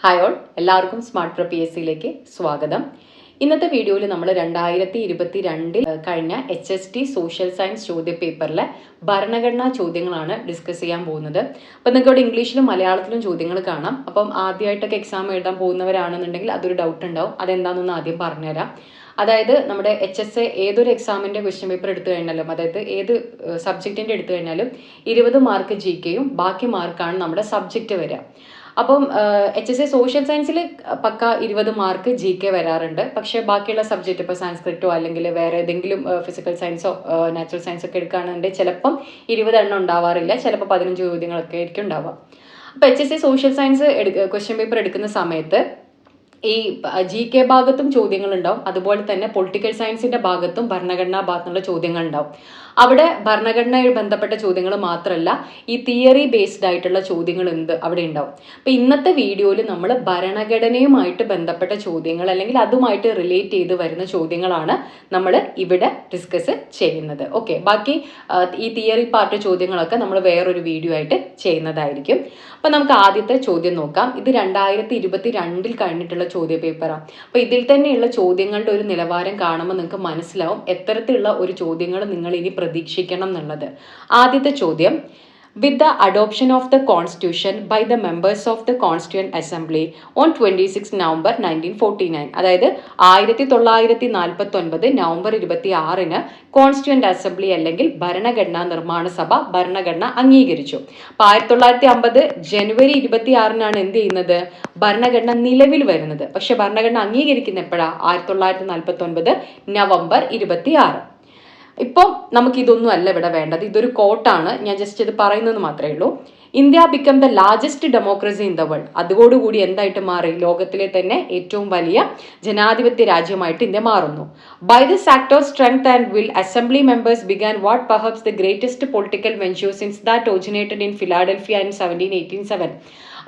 Hi all, എല്ലാവർക്കും smart pro PSCയിലേക്ക് സ്വാഗതം. ഇന്നത്തെ വീഡിയോയിൽ നമ്മൾ 2022 കഴിഞ്ഞ HST സോഷ്യൽ സയൻസ് ചോദ്യപേപ്പറിലെ ഭരണഘടനാ ചോദ്യങ്ങളാണ് ഡിസ്കസ് ചെയ്യാൻ പോകുന്നത്. അപ്പം നിങ്ങൾക്ക് ഇവിടെ ഇംഗ്ലീഷിലും മലയാളത്തിലും ചോദ്യങ്ങൾ കാണാം. അപ്പം ആദ്യമായിട്ടൊക്കെ എക്സാം എഴുതാൻ പോകുന്നവരാണെന്നുണ്ടെങ്കിൽ അതൊരു ഡൗട്ട് ഉണ്ടാവും. അതെന്താണെന്നൊന്ന് ആദ്യം പറഞ്ഞുതരാം. അതായത് നമ്മുടെ HSA ഏതൊരു എക്സാമിൻ്റെ ക്വസ്റ്റ്യൻ പേപ്പർ എടുത്തു കഴിഞ്ഞാലും, അതായത് ഏത് സബ്ജക്റ്റിൻ്റെ എടുത്തു കഴിഞ്ഞാലും 20 മാർക്ക് GKയും ബാക്കി മാർക്കാണ് നമ്മുടെ സബ്ജക്റ്റ് വരിക. അപ്പം HSA സോഷ്യൽ സയൻസിൽ പക്ക 20 മാർക്ക് GK വരാറുണ്ട്. പക്ഷേ ബാക്കിയുള്ള സബ്ജക്റ്റ് ഇപ്പോൾ സാൻസ്ക്രിറ്റോ അല്ലെങ്കിൽ വേറെ ഏതെങ്കിലും ഫിസിക്കൽ സയൻസോ നാച്ചുറൽ സയൻസോ ഒക്കെ എടുക്കുകയാണെന്നുണ്ടെങ്കിൽ ചിലപ്പം 20 എണ്ണം ഉണ്ടാവാറില്ല, ചിലപ്പോൾ 15 ചോദ്യങ്ങളൊക്കെ ആയിരിക്കും ഉണ്ടാവുക. അപ്പോൾ HSA social science question paper എടുക്കുന്ന സമയത്ത് ഈ GK ഭാഗത്തും ചോദ്യങ്ങൾ ഉണ്ടാവും, അതുപോലെ തന്നെ പൊളിറ്റിക്കൽ സയൻസിന്റെ ഭാഗത്തും ഭരണഘടനാ ഭാഗത്തുള്ള ചോദ്യങ്ങൾ ഉണ്ടാവും. അവിടെ ഭരണഘടനയുമായി ബന്ധപ്പെട്ട ചോദ്യങ്ങൾ മാത്രമല്ല, ഈ തിയറി ബേസ്ഡ് ആയിട്ടുള്ള ചോദ്യങ്ങൾ അവിടെ ഉണ്ടാവും. അപ്പം ഇന്നത്തെ വീഡിയോയിൽ നമ്മൾ ഭരണഘടനയുമായിട്ട് ബന്ധപ്പെട്ട ചോദ്യങ്ങൾ അല്ലെങ്കിൽ അതുമായിട്ട് റിലേറ്റ് ചെയ്ത് വരുന്ന ചോദ്യങ്ങളാണ് നമ്മൾ ഇവിടെ ഡിസ്കസ് ചെയ്യുന്നത്. ഓക്കെ, ബാക്കി ഈ തിയറി പാർട്ട് ചോദ്യങ്ങളൊക്കെ നമ്മൾ വേറൊരു വീഡിയോ ആയിട്ട് ചെയ്യുന്നതായിരിക്കും. അപ്പം നമുക്ക് ആദ്യത്തെ ചോദ്യം നോക്കാം. ഇത് 2022 കഴിഞ്ഞിട്ടുള്ള ചോദ്യ പേപ്പറാണ്. അപ്പോൾ ഇതിൽ തന്നെയുള്ള ചോദ്യങ്ങളുടെ ഒരു നിലവാരം കാണുമ്പോൾ നിങ്ങൾക്ക് മനസ്സിലാവും എത്തരത്തിലുള്ള ഒരു ചോദ്യങ്ങൾ നിങ്ങൾ ഇനി പ്രതീക്ഷിക്കണം എന്നുള്ളത്. ആദ്യത്തെ ചോദ്യം: with the adoption of the constitution by the members of the constituent assembly on 26 November 1949, അതായത് 1949 നവംബർ 26 കോൺസ്റ്റിറ്റ്യൂന്റ് അസംബ്ലി അല്ലെങ്കിൽ ഭരണഘടനാ നിർമ്മാണ സഭ ഭരണഘടന അംഗീകരിച്ചു. അപ്പൊ 1950 ജനുവരി 26 എന്ത് ചെയ്യുന്നത്? ഭരണഘടന നിലവിൽ വരുന്നത്. പക്ഷെ ഭരണഘടന അംഗീകരിക്കുന്ന എപ്പോഴാ? 1949 നവംബർ 26. ഇപ്പം നമുക്കിതൊന്നും അല്ല ഇവിടെ വേണ്ടത്, ഇതൊരു കോട്ടാണ്, ഞാൻ ജസ്റ്റ് ഇത് പറയുന്നത് മാത്രമേ ഉള്ളൂ. India become the largest democracy in the world. അതോടുകൂടി എന്തായിട്ട് മാറി? ലോകത്തിലെ തന്നെ ഏറ്റവും വലിയ ജനാധിപത്യ രാജ്യമായിട്ട് ഇന്ത്യ മാറുന്നു. By this act of strength and will assembly members began what perhaps the greatest political venture since that originated in Philadelphia in 1787.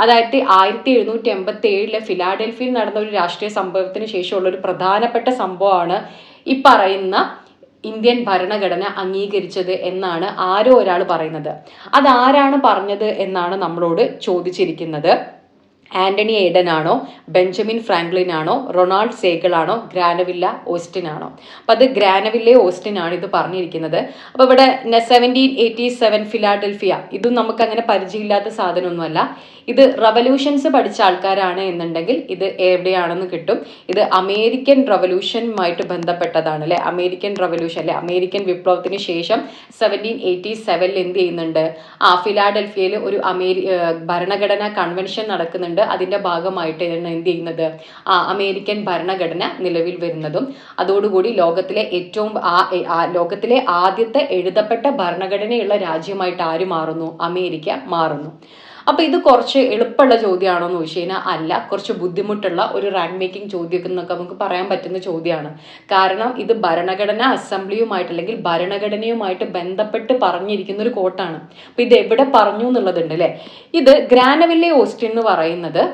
അതായത് 1787 ഫിലാഡൽഫിയയിൽ നടന്ന ഒരു രാഷ്ട്രീയ സംഭവത്തിന് ശേഷമുള്ള ഒരു പ്രധാനപ്പെട്ട സംഭവമാണ് ഈ പറയുന്ന ഇന്ത്യൻ ഭരണഘടന അംഗീകരിച്ചത് എന്നാണ് ആരോ ഒരാൾ പറയുന്നത്. അതാരാണ് പറഞ്ഞത് എന്നാണ് നമ്മളോട് ചോദിച്ചിരിക്കുന്നത്. ആന്റണി എയ്ഡൻ ആണോ, ബെഞ്ചമിൻ ഫ്രാങ്ക്ലിൻ ആണോ, റൊണാൾഡ് സേഗൽ ആണോ, ഗ്രാനവില്ല ഓസ്റ്റിൻ ആണോ? അപ്പൊ അത് ഗ്രാനവില്ല ഓസ്റ്റിൻ ആണ് ഇത് പറഞ്ഞിരിക്കുന്നത്. അപ്പൊ ഇവിടെ 1787 ഫിലാഡൽഫിയ, ഇതും നമുക്ക് അങ്ങനെ പരിചയമില്ലാത്ത സാധനമൊന്നുമല്ല. ഇത് റവല്യൂഷൻസ് പഠിച്ച ആൾക്കാരാണ് എന്നുണ്ടെങ്കിൽ ഇത് എവിടെയാണെന്ന് കിട്ടും. ഇത് അമേരിക്കൻ റവല്യൂഷനുമായിട്ട് ബന്ധപ്പെട്ടതാണ് അല്ലെ. അമേരിക്കൻ റവല്യൂഷൻ അല്ലെ, അമേരിക്കൻ വിപ്ലവത്തിന് ശേഷം 1787 എന്ത് ചെയ്യുന്നുണ്ട്? ഫിലാഡൽഫിയയിൽ ഒരു ഭരണഘടനാ കൺവെൻഷൻ നടക്കുന്നുണ്ട്. അതിന്റെ ഭാഗമായിട്ട് എന്ത് ചെയ്യുന്നത്? അമേരിക്കൻ ഭരണഘടന നിലവിൽ വരുന്നതും അതോടുകൂടി ലോകത്തിലെ ലോകത്തിലെ ആദ്യത്തെ എഴുതപ്പെട്ട ഭരണഘടനയുള്ള രാജ്യമായിട്ട് ആര് മാറുന്നു? അമേരിക്ക മാറുന്നു. അപ്പൊ ഇത് കുറച്ച് എളുപ്പമുള്ള ചോദ്യമാണോ എന്ന് ചോദിച്ചു കഴിഞ്ഞാൽ അല്ല, കുറച്ച് ബുദ്ധിമുട്ടുള്ള ഒരു റാങ്ക് മേക്കിംഗ് ചോദ്യം എന്നൊക്കെ നമുക്ക് പറയാൻ പറ്റുന്ന ചോദ്യമാണ്. കാരണം ഇത് ഭരണഘടനാ അസംബ്ലിയുമായിട്ട് അല്ലെങ്കിൽ ഭരണഘടനയുമായിട്ട് ബന്ധപ്പെട്ട് പറഞ്ഞിരിക്കുന്ന ഒരു കോട്ടാണ്. അപ്പൊ ഇത് എവിടെ പറഞ്ഞു എന്നുള്ളതുണ്ട് അല്ലെ. ഇത് ഗ്രാനവില്ലെ ഓസ്റ്റിൻ എന്ന് പറയുന്നത്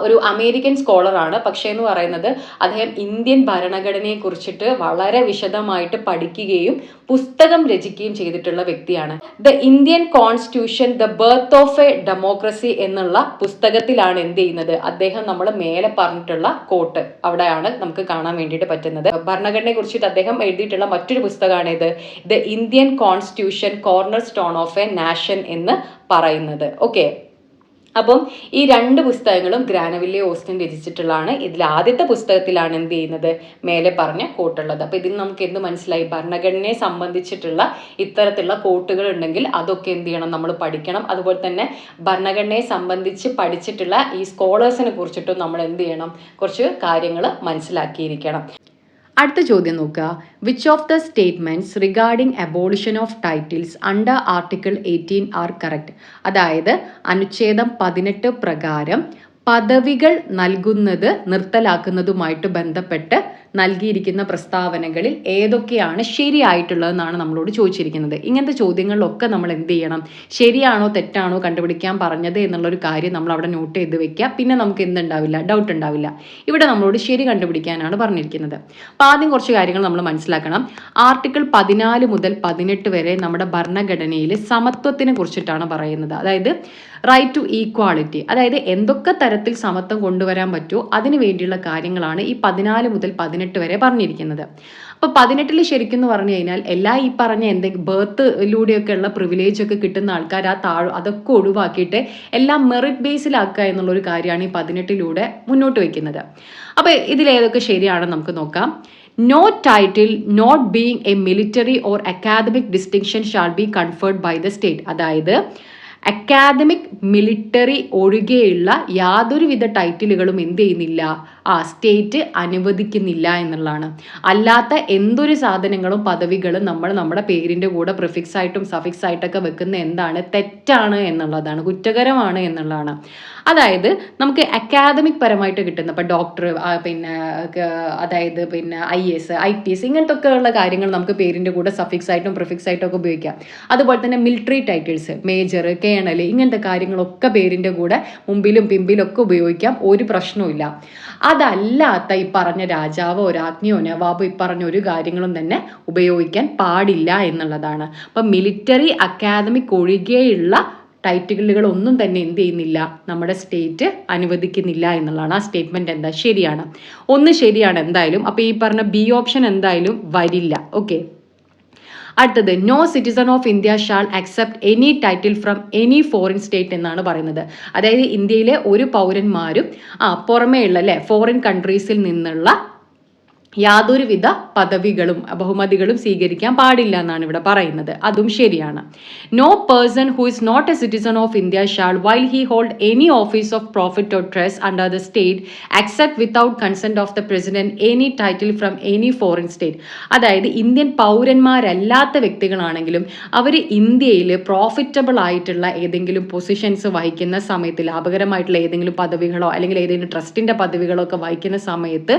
ഒരു അമേരിക്കൻ സ്കോളറാണ്. പക്ഷേ എന്ന് പറയുന്നത് അദ്ദേഹം ഇന്ത്യൻ ഭരണഘടനയെ കുറിച്ചിട്ട് വളരെ വിശദമായിട്ട് പഠിക്കുകയും പുസ്തകം രചിക്കുകയും ചെയ്തിട്ടുള്ള വ്യക്തിയാണ്. The Indian constitution the birth of A democracy എന്നുള്ള പുസ്തകത്തിലാണ് എന്ത് ചെയ്യുന്നത്? അദ്ദേഹം നമ്മൾ മേലെ പറഞ്ഞിട്ടുള്ള കോട്ട് അവിടെയാണ് നമുക്ക് കാണാൻ വേണ്ടിയിട്ട് പറ്റുന്നത്. ഭരണഘടനയെ കുറിച്ചിട്ട് അദ്ദേഹം എഴുതിയിട്ടുള്ള മറ്റൊരു പുസ്തകമാണ് ഇത്, the Indian constitution corner stone of A nation എന്ന് പറയുന്നത്. ഓക്കെ, അപ്പം ഈ രണ്ട് പുസ്തകങ്ങളും ഗ്രാനവില്ലെ ഓസ്റ്റിൻ രചിച്ചിട്ടുള്ളതാണ്. ഇതിൽ ആദ്യത്തെ പുസ്തകത്തിലാണ് എന്ത് ചെയ്യുന്നത്? മേലെ പറഞ്ഞ കോട്ടുള്ളത്. അപ്പൊ ഇതിൽ നമുക്ക് എന്ത് മനസ്സിലായി? ഭരണഘടനയെ സംബന്ധിച്ചിട്ടുള്ള ഇത്തരത്തിലുള്ള കോട്ടുകൾ ഉണ്ടെങ്കിൽ അതൊക്കെ എന്ത് ചെയ്യണം? നമ്മൾ പഠിക്കണം. അതുപോലെ തന്നെ ഭരണഘടനയെ സംബന്ധിച്ച് പഠിച്ചിട്ടുള്ള ഈ സ്കോളേഴ്സിനെ കുറിച്ചിട്ടും നമ്മൾ എന്ത് ചെയ്യണം? കുറച്ച് കാര്യങ്ങൾ മനസ്സിലാക്കിയിരിക്കണം. അടുത്ത ചോദ്യം നോക്കുക. Which of the statements regarding abolition of titles under article 18 are correct? അതായത് അനുച്ഛേദം 18 പ്രകാരം പദവികൾ നൽകുന്നത് നിർത്തലാക്കുന്നതുമായിട്ട് ബന്ധപ്പെട്ട് നൽകിയിരിക്കുന്ന പ്രസ്താവനകളിൽ ഏതൊക്കെയാണ് ശരിയായിട്ടുള്ളതെന്നാണ് നമ്മളോട് ചോദിച്ചിരിക്കുന്നത്. ഇങ്ങനത്തെ ചോദ്യങ്ങളിലൊക്കെ നമ്മൾ എന്ത് ചെയ്യണം? ശരിയാണോ തെറ്റാണോ കണ്ടുപിടിക്കാൻ പറഞ്ഞത് എന്നുള്ളൊരു കാര്യം നമ്മൾ അവിടെ നോട്ട് ചെയ്ത് വെക്കുക. പിന്നെ നമുക്ക് എന്തുണ്ടാവില്ല, ഡൗട്ട് ഉണ്ടാവില്ല. ഇവിടെ നമ്മളോട് ശരി കണ്ടുപിടിക്കാനാണ് പറഞ്ഞിരിക്കുന്നത്. അപ്പോൾ ആദ്യം കുറച്ച് കാര്യങ്ങൾ നമ്മൾ മനസ്സിലാക്കണം. ആർട്ടിക്കിൾ 14 മുതൽ 18 വരെ നമ്മുടെ ഭരണഘടനയിൽ സമത്വത്തിനെ കുറിച്ചിട്ടാണ് പറയുന്നത്. അതായത് റൈറ്റ് ടു ഈക്വാളിറ്റി, അതായത് എന്തൊക്കെ തരത്തിൽ സമത്വം കൊണ്ടുവരാൻ പറ്റുമോ അതിന് വേണ്ടിയുള്ള കാര്യങ്ങളാണ് ഈ 14 മുതൽ 18 വരെ പറഞ്ഞിരിക്കുന്നത്. അപ്പോൾ 18 ശരിക്കും എന്ന് പറഞ്ഞു കഴിഞ്ഞാൽ എല്ലാ ഈ പറഞ്ഞ എന്തെങ്കിലും ബർത്തിലൂടെയൊക്കെ ഉള്ള പ്രിവിലേജ് ഒക്കെ കിട്ടുന്ന ആൾക്കാർ അതൊക്കെ ഒഴിവാക്കിയിട്ട് എല്ലാം മെറിറ്റ് ബേസിലാക്കുക എന്നുള്ളൊരു കാര്യമാണ് ഈ 18 മുന്നോട്ട് വയ്ക്കുന്നത്. അപ്പോൾ ഇതിലേതൊക്കെ ശരിയാണെന്ന് നമുക്ക് നോക്കാം. No title not being a military or academic distinction shall be conferred by the state. അതായത് അക്കാദമിക്, മിലിറ്ററി ഒഴികെയുള്ള യാതൊരുവിധ ടൈറ്റിലുകളും എന്ത് ചെയ്യുന്നില്ല, സ്റ്റേറ്റ് അനുവദിക്കുന്നില്ല എന്നുള്ളതാണ്. അല്ലാത്ത എന്തൊരു സാധനങ്ങളും പദവികളും നമ്മൾ നമ്മുടെ പേരിൻ്റെ കൂടെ പ്രിഫിക്സ് ആയിട്ടും സഫിക്സ് ആയിട്ടൊക്കെ വെക്കുന്ന എന്താണ്, തെറ്റാണ് എന്നുള്ളതാണ്, കുറ്റകരമാണ് എന്നുള്ളതാണ്. അതായത് നമുക്ക് അക്കാദമിക് പരമായിട്ട് കിട്ടുന്ന ഇപ്പോൾ ഡോക്ടർ, പിന്നെ അതായത് പിന്നെ IAS, IPS ഇങ്ങനത്തെ ഒക്കെ ഉള്ള കാര്യങ്ങൾ നമുക്ക് പേരിൻ്റെ കൂടെ സഫിക്സ് ആയിട്ടും പ്രിഫിക്സ് ആയിട്ടും ഒക്കെ ഉപയോഗിക്കാം. അതുപോലെ തന്നെ മിലിറ്ററി ടൈറ്റിൽസ്, മേജർ, കേണൽ ഇങ്ങനത്തെ കാര്യങ്ങളൊക്കെ പേരിൻ്റെ കൂടെ മുമ്പിലും പിമ്പിലും ഒക്കെ ഉപയോഗിക്കാം, ഒരു പ്രശ്നവുമില്ല. അതല്ലാത്ത ഈ പറഞ്ഞ രാജാവോ രാജ്ഞിയോ നവാബോ ഈ പറഞ്ഞ ഒരു കാര്യങ്ങളും തന്നെ ഉപയോഗിക്കാൻ പാടില്ല എന്നുള്ളതാണ്. അപ്പം മിലിറ്ററി, അക്കാദമിക് ഒഴികെയുള്ള ടൈറ്റിലുകളൊന്നും തന്നെ എന്ത് ചെയ്യുന്നില്ല, നമ്മുടെ സ്റ്റേറ്റ് അനുവദിക്കുന്നില്ല എന്നുള്ളതാണ്. ആ സ്റ്റേറ്റ്മെന്റ് എന്താ, ശരിയാണ്, ഒന്ന് ശരിയാണ് എന്തായാലും. അപ്പോൾ ഈ പറഞ്ഞ ബി ഓപ്ഷൻ എന്തായാലും വരില്ല. ഓക്കെ, അടുത്തത് no citizen of India shall accept any title from any foreign state എന്നാണ് പറയുന്നത്. അതായത് ഇന്ത്യയിലെ ഒരു പൗരന്മാരും പുറമേയുള്ള ഫോറിൻ കൺട്രീസിൽ നിന്നുള്ള യാതൊരുവിധ പദവികളും ബഹുമതികളും സ്വീകരിക്കാൻ പാടില്ല എന്നാണ് ഇവിടെ പറയുന്നത്. അതും ശരിയാണ്. No person who is not a citizen of India shall while he hold any office of profit or trust under the state accept without consent of the president any title from any foreign state. അതായത് Indian പൗരന്മാരല്ലാത്ത വ്യക്തികളാണെങ്കിലും അവർ ഇന്ത്യയിൽ profitable ആയിട്ടുള്ള ഏതെങ്കിലും positions വഹിക്കുന്ന സമയത്ത്, ലാഭകരമായിട്ടുള്ള ഏതെങ്കിലും പദവികളോ അല്ലെങ്കിൽ ഏതെങ്കിലും ട്രസ്റ്റിന്റെ പദവികളോ ഒക്കെ വഹിക്കുന്ന സമയത്ത്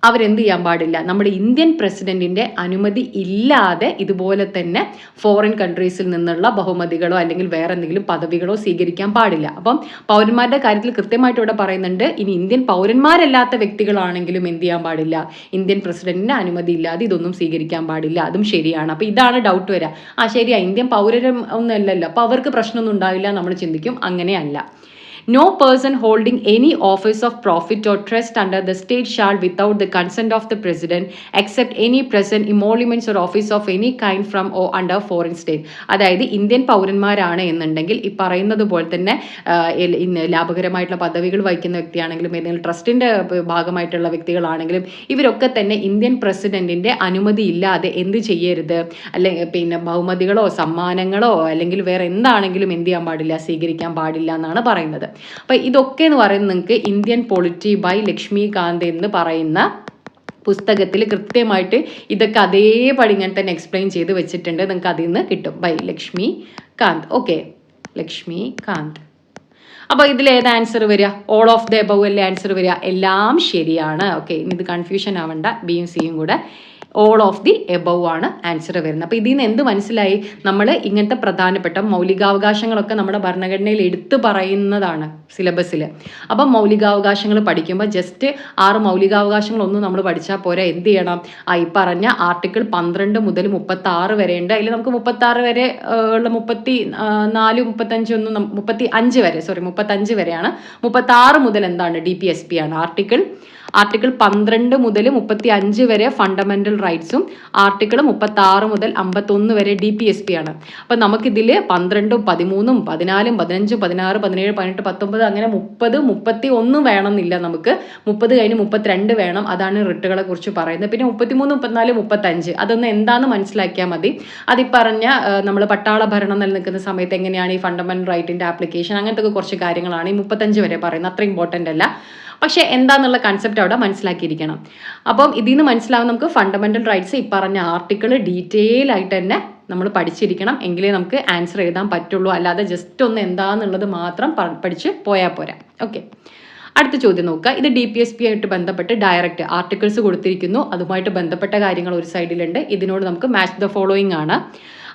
അവരെന്ത് ചെയ്യാൻ പാടില്ല, നമ്മുടെ ഇന്ത്യൻ പ്രസിഡന്റിന്റെ അനുമതി ഇല്ലാതെ ഇതുപോലെ തന്നെ ഫോറിൻ കൺട്രീസിൽ നിന്നുള്ള ബഹുമതികളോ അല്ലെങ്കിൽ വേറെ എന്തെങ്കിലും പദവികളോ സ്വീകരിക്കാൻ പാടില്ല. അപ്പം പൗരന്മാരുടെ കാര്യത്തിൽ കൃത്യമായിട്ട് ഇവിടെ പറയുന്നുണ്ട്, ഇനി ഇന്ത്യൻ പൗരന്മാരല്ലാത്ത വ്യക്തികളാണെങ്കിലും എന്ത് ചെയ്യാൻ പാടില്ല, ഇന്ത്യൻ പ്രസിഡന്റിന്റെ അനുമതി ഇല്ലാതെ ഇതൊന്നും സ്വീകരിക്കാൻ പാടില്ല. അതും ശരിയാണ്. അപ്പൊ ഇതാണ് ഡൗട്ട് വരിക, ശരിയാ ഇന്ത്യൻ പൗരരും ഒന്നല്ലല്ലോ, അപ്പൊ അവർക്ക് പ്രശ്നമൊന്നും ഉണ്ടാവില്ല നമ്മൾ ചിന്തിക്കും. അങ്ങനെയല്ല. No person holding any office of profit or trust under the state shall, without the consent of the president, accept any present emoluments or office of any kind from or under foreign state. അതായത് Indian പൗരന്മാരാണ് എന്നുണ്ടെങ്കിൽ ഈ പറയുന്നത് പോലെ തന്നെ ലാഭകരമായിട്ടുള്ള പദവികൾ വഹിക്കുന്ന വ്യക്തിയാണെങ്കിലും ഏതെങ്കിലും ട്രസ്റ്റിന്റെ ഭാഗമായിട്ടുള്ള വ്യക്തികളാണെങ്കിലും ഇവരൊക്കെ തന്നെ ഇന്ത്യൻ പ്രസിഡന്റിന്റെ അനുമതി ഇല്ലാതെ എന്ത് ചെയ്യരുത്, അല്ലെങ്കിൽ പിന്നെ ബഹുമതികളോ സമ്മാനങ്ങളോ അല്ലെങ്കിൽ വേറെ എന്താണെങ്കിലും എന്ത് ചെയ്യാൻ പാടില്ല, സ്വീകരിക്കാൻ പാടില്ല എന്നാണ് പറയുന്നത്. അപ്പൊ ഇതൊക്കെ എന്ന് പറയുന്നത് നിങ്ങൾക്ക് ഇന്ത്യൻ പൊളിറ്റി ബൈ ലക്ഷ്മികാന്ത് എന്ന് പറയുന്ന പുസ്തകത്തിൽ കൃത്യമായിട്ട് ഇതൊക്കെ അതേപടി ഇങ്ങനെ തന്നെ എക്സ്പ്ലെയിൻ ചെയ്ത് വെച്ചിട്ടുണ്ട്. നിങ്ങൾക്ക് അതിൽ നിന്ന് കിട്ടും, ബൈ ലക്ഷ്മികാന്ത്. ഓക്കെ, ലക്ഷ്മികാന്ത്. അപ്പോൾ ഇതിൽ ഏത് ആൻസർ വരിക? ഓൾ ഓഫ് ദ എബവ് അല്ലേ ആൻസർ വരിക? എല്ലാം ശരിയാണ്. ഓക്കെ, ഇനി ഇത് കൺഫ്യൂഷൻ ആവണ്ട, ബിയും സിയും കൂടെ ഓൾ ഓഫ് ദി എബവ് ആണ് ആൻസർ വരുന്നത്. അപ്പോൾ ഇതിൽ നിന്ന് എന്ത് മനസ്സിലായി? നമ്മൾ ഇങ്ങനത്തെ പ്രധാനപ്പെട്ട മൗലികാവകാശങ്ങളൊക്കെ നമ്മുടെ ഭരണഘടനയിൽ എടുത്തു പറയുന്നതാണ് സിലബസിൽ. അപ്പം മൗലികാവകാശങ്ങൾ പഠിക്കുമ്പോൾ ജസ്റ്റ് 6 മൗലികാവകാശങ്ങളൊന്നും നമ്മൾ പഠിച്ചാൽ പോരാ. എന്ത് ചെയ്യണം? ഈ പറഞ്ഞ ആർട്ടിക്കിൾ 12 മുതൽ 36 വരെ ഉണ്ട്. അതിൽ നമുക്ക് 36 വരെ ഉള്ള 34, 35 ഒന്നും 35 വരെയാണ്. 36 മുതൽ എന്താണ്? DPSP ആണ്. ആർട്ടിക്കിൾ 12 മുതൽ 35 വരെ ഫണ്ടമെന്റൽ റൈറ്റ്സും ആർട്ടിക്കിൾ 36 മുതൽ 51 വരെ DPSP ആണ്. അപ്പം നമുക്കിതിൽ 12, 13, 14, 15, 16, 17, 18, 19 അങ്ങനെ 30, 31 വേണമെന്നില്ല. നമുക്ക് 30 കഴിഞ്ഞ് 32 വേണം. അതാണ് റിട്ടുകളെ കുറിച്ച് പറയുന്നത്. പിന്നെ 33, 34, 35 അതൊന്ന് എന്താണെന്ന് മനസ്സിലാക്കിയാൽ മതി. അതിൽ പറഞ്ഞ നമ്മൾ പട്ടാള ഭരണം നിലനിൽക്കുന്ന സമയത്ത് എങ്ങനെയാണ് ഈ ഫണ്ടമെന്റൽ റൈറ്റിന്റെ ആപ്ലിക്കേഷൻ, അങ്ങനത്തെ ഒക്കെ കുറച്ച് കാര്യങ്ങളാണ് ഈ 35 വരെ പറയുന്നത്. അത്ര ഇമ്പോർട്ടൻ്റ് അല്ല, പക്ഷെ എന്താന്നുള്ള കൺസെപ്റ്റ് അവിടെ മനസ്സിലാക്കിയിരിക്കണം. അപ്പം ഇതിൽ നിന്ന് മനസ്സിലാവും നമുക്ക് ഫണ്ടമെന്റൽ റൈറ്റ്സ് ഈ പറഞ്ഞ ആർട്ടിക്കിൾ ഡീറ്റെയിൽ ആയിട്ട് തന്നെ നമ്മൾ പഠിച്ചിരിക്കണം, എങ്കിലേ നമുക്ക് ആൻസർ എഴുതാൻ പറ്റുള്ളൂ. അല്ലാതെ ജസ്റ്റ് ഒന്ന് എന്താന്നുള്ളത് മാത്രം പഠിച്ച് പോയാൽ പോരാ. ഓക്കെ, അടുത്ത ചോദ്യം നോക്കുക. ഇത് DPSP ആയിട്ട് ബന്ധപ്പെട്ട് ഡയറക്റ്റ് ആർട്ടിക്കിൾസ് കൊടുത്തിരിക്കുന്നു. അതുമായിട്ട് ബന്ധപ്പെട്ട കാര്യങ്ങൾ ഒരു സൈഡിലുണ്ട്. ഇതിനോട് നമുക്ക് മാച്ച് ദ ഫോളോയിങ് ആണ്.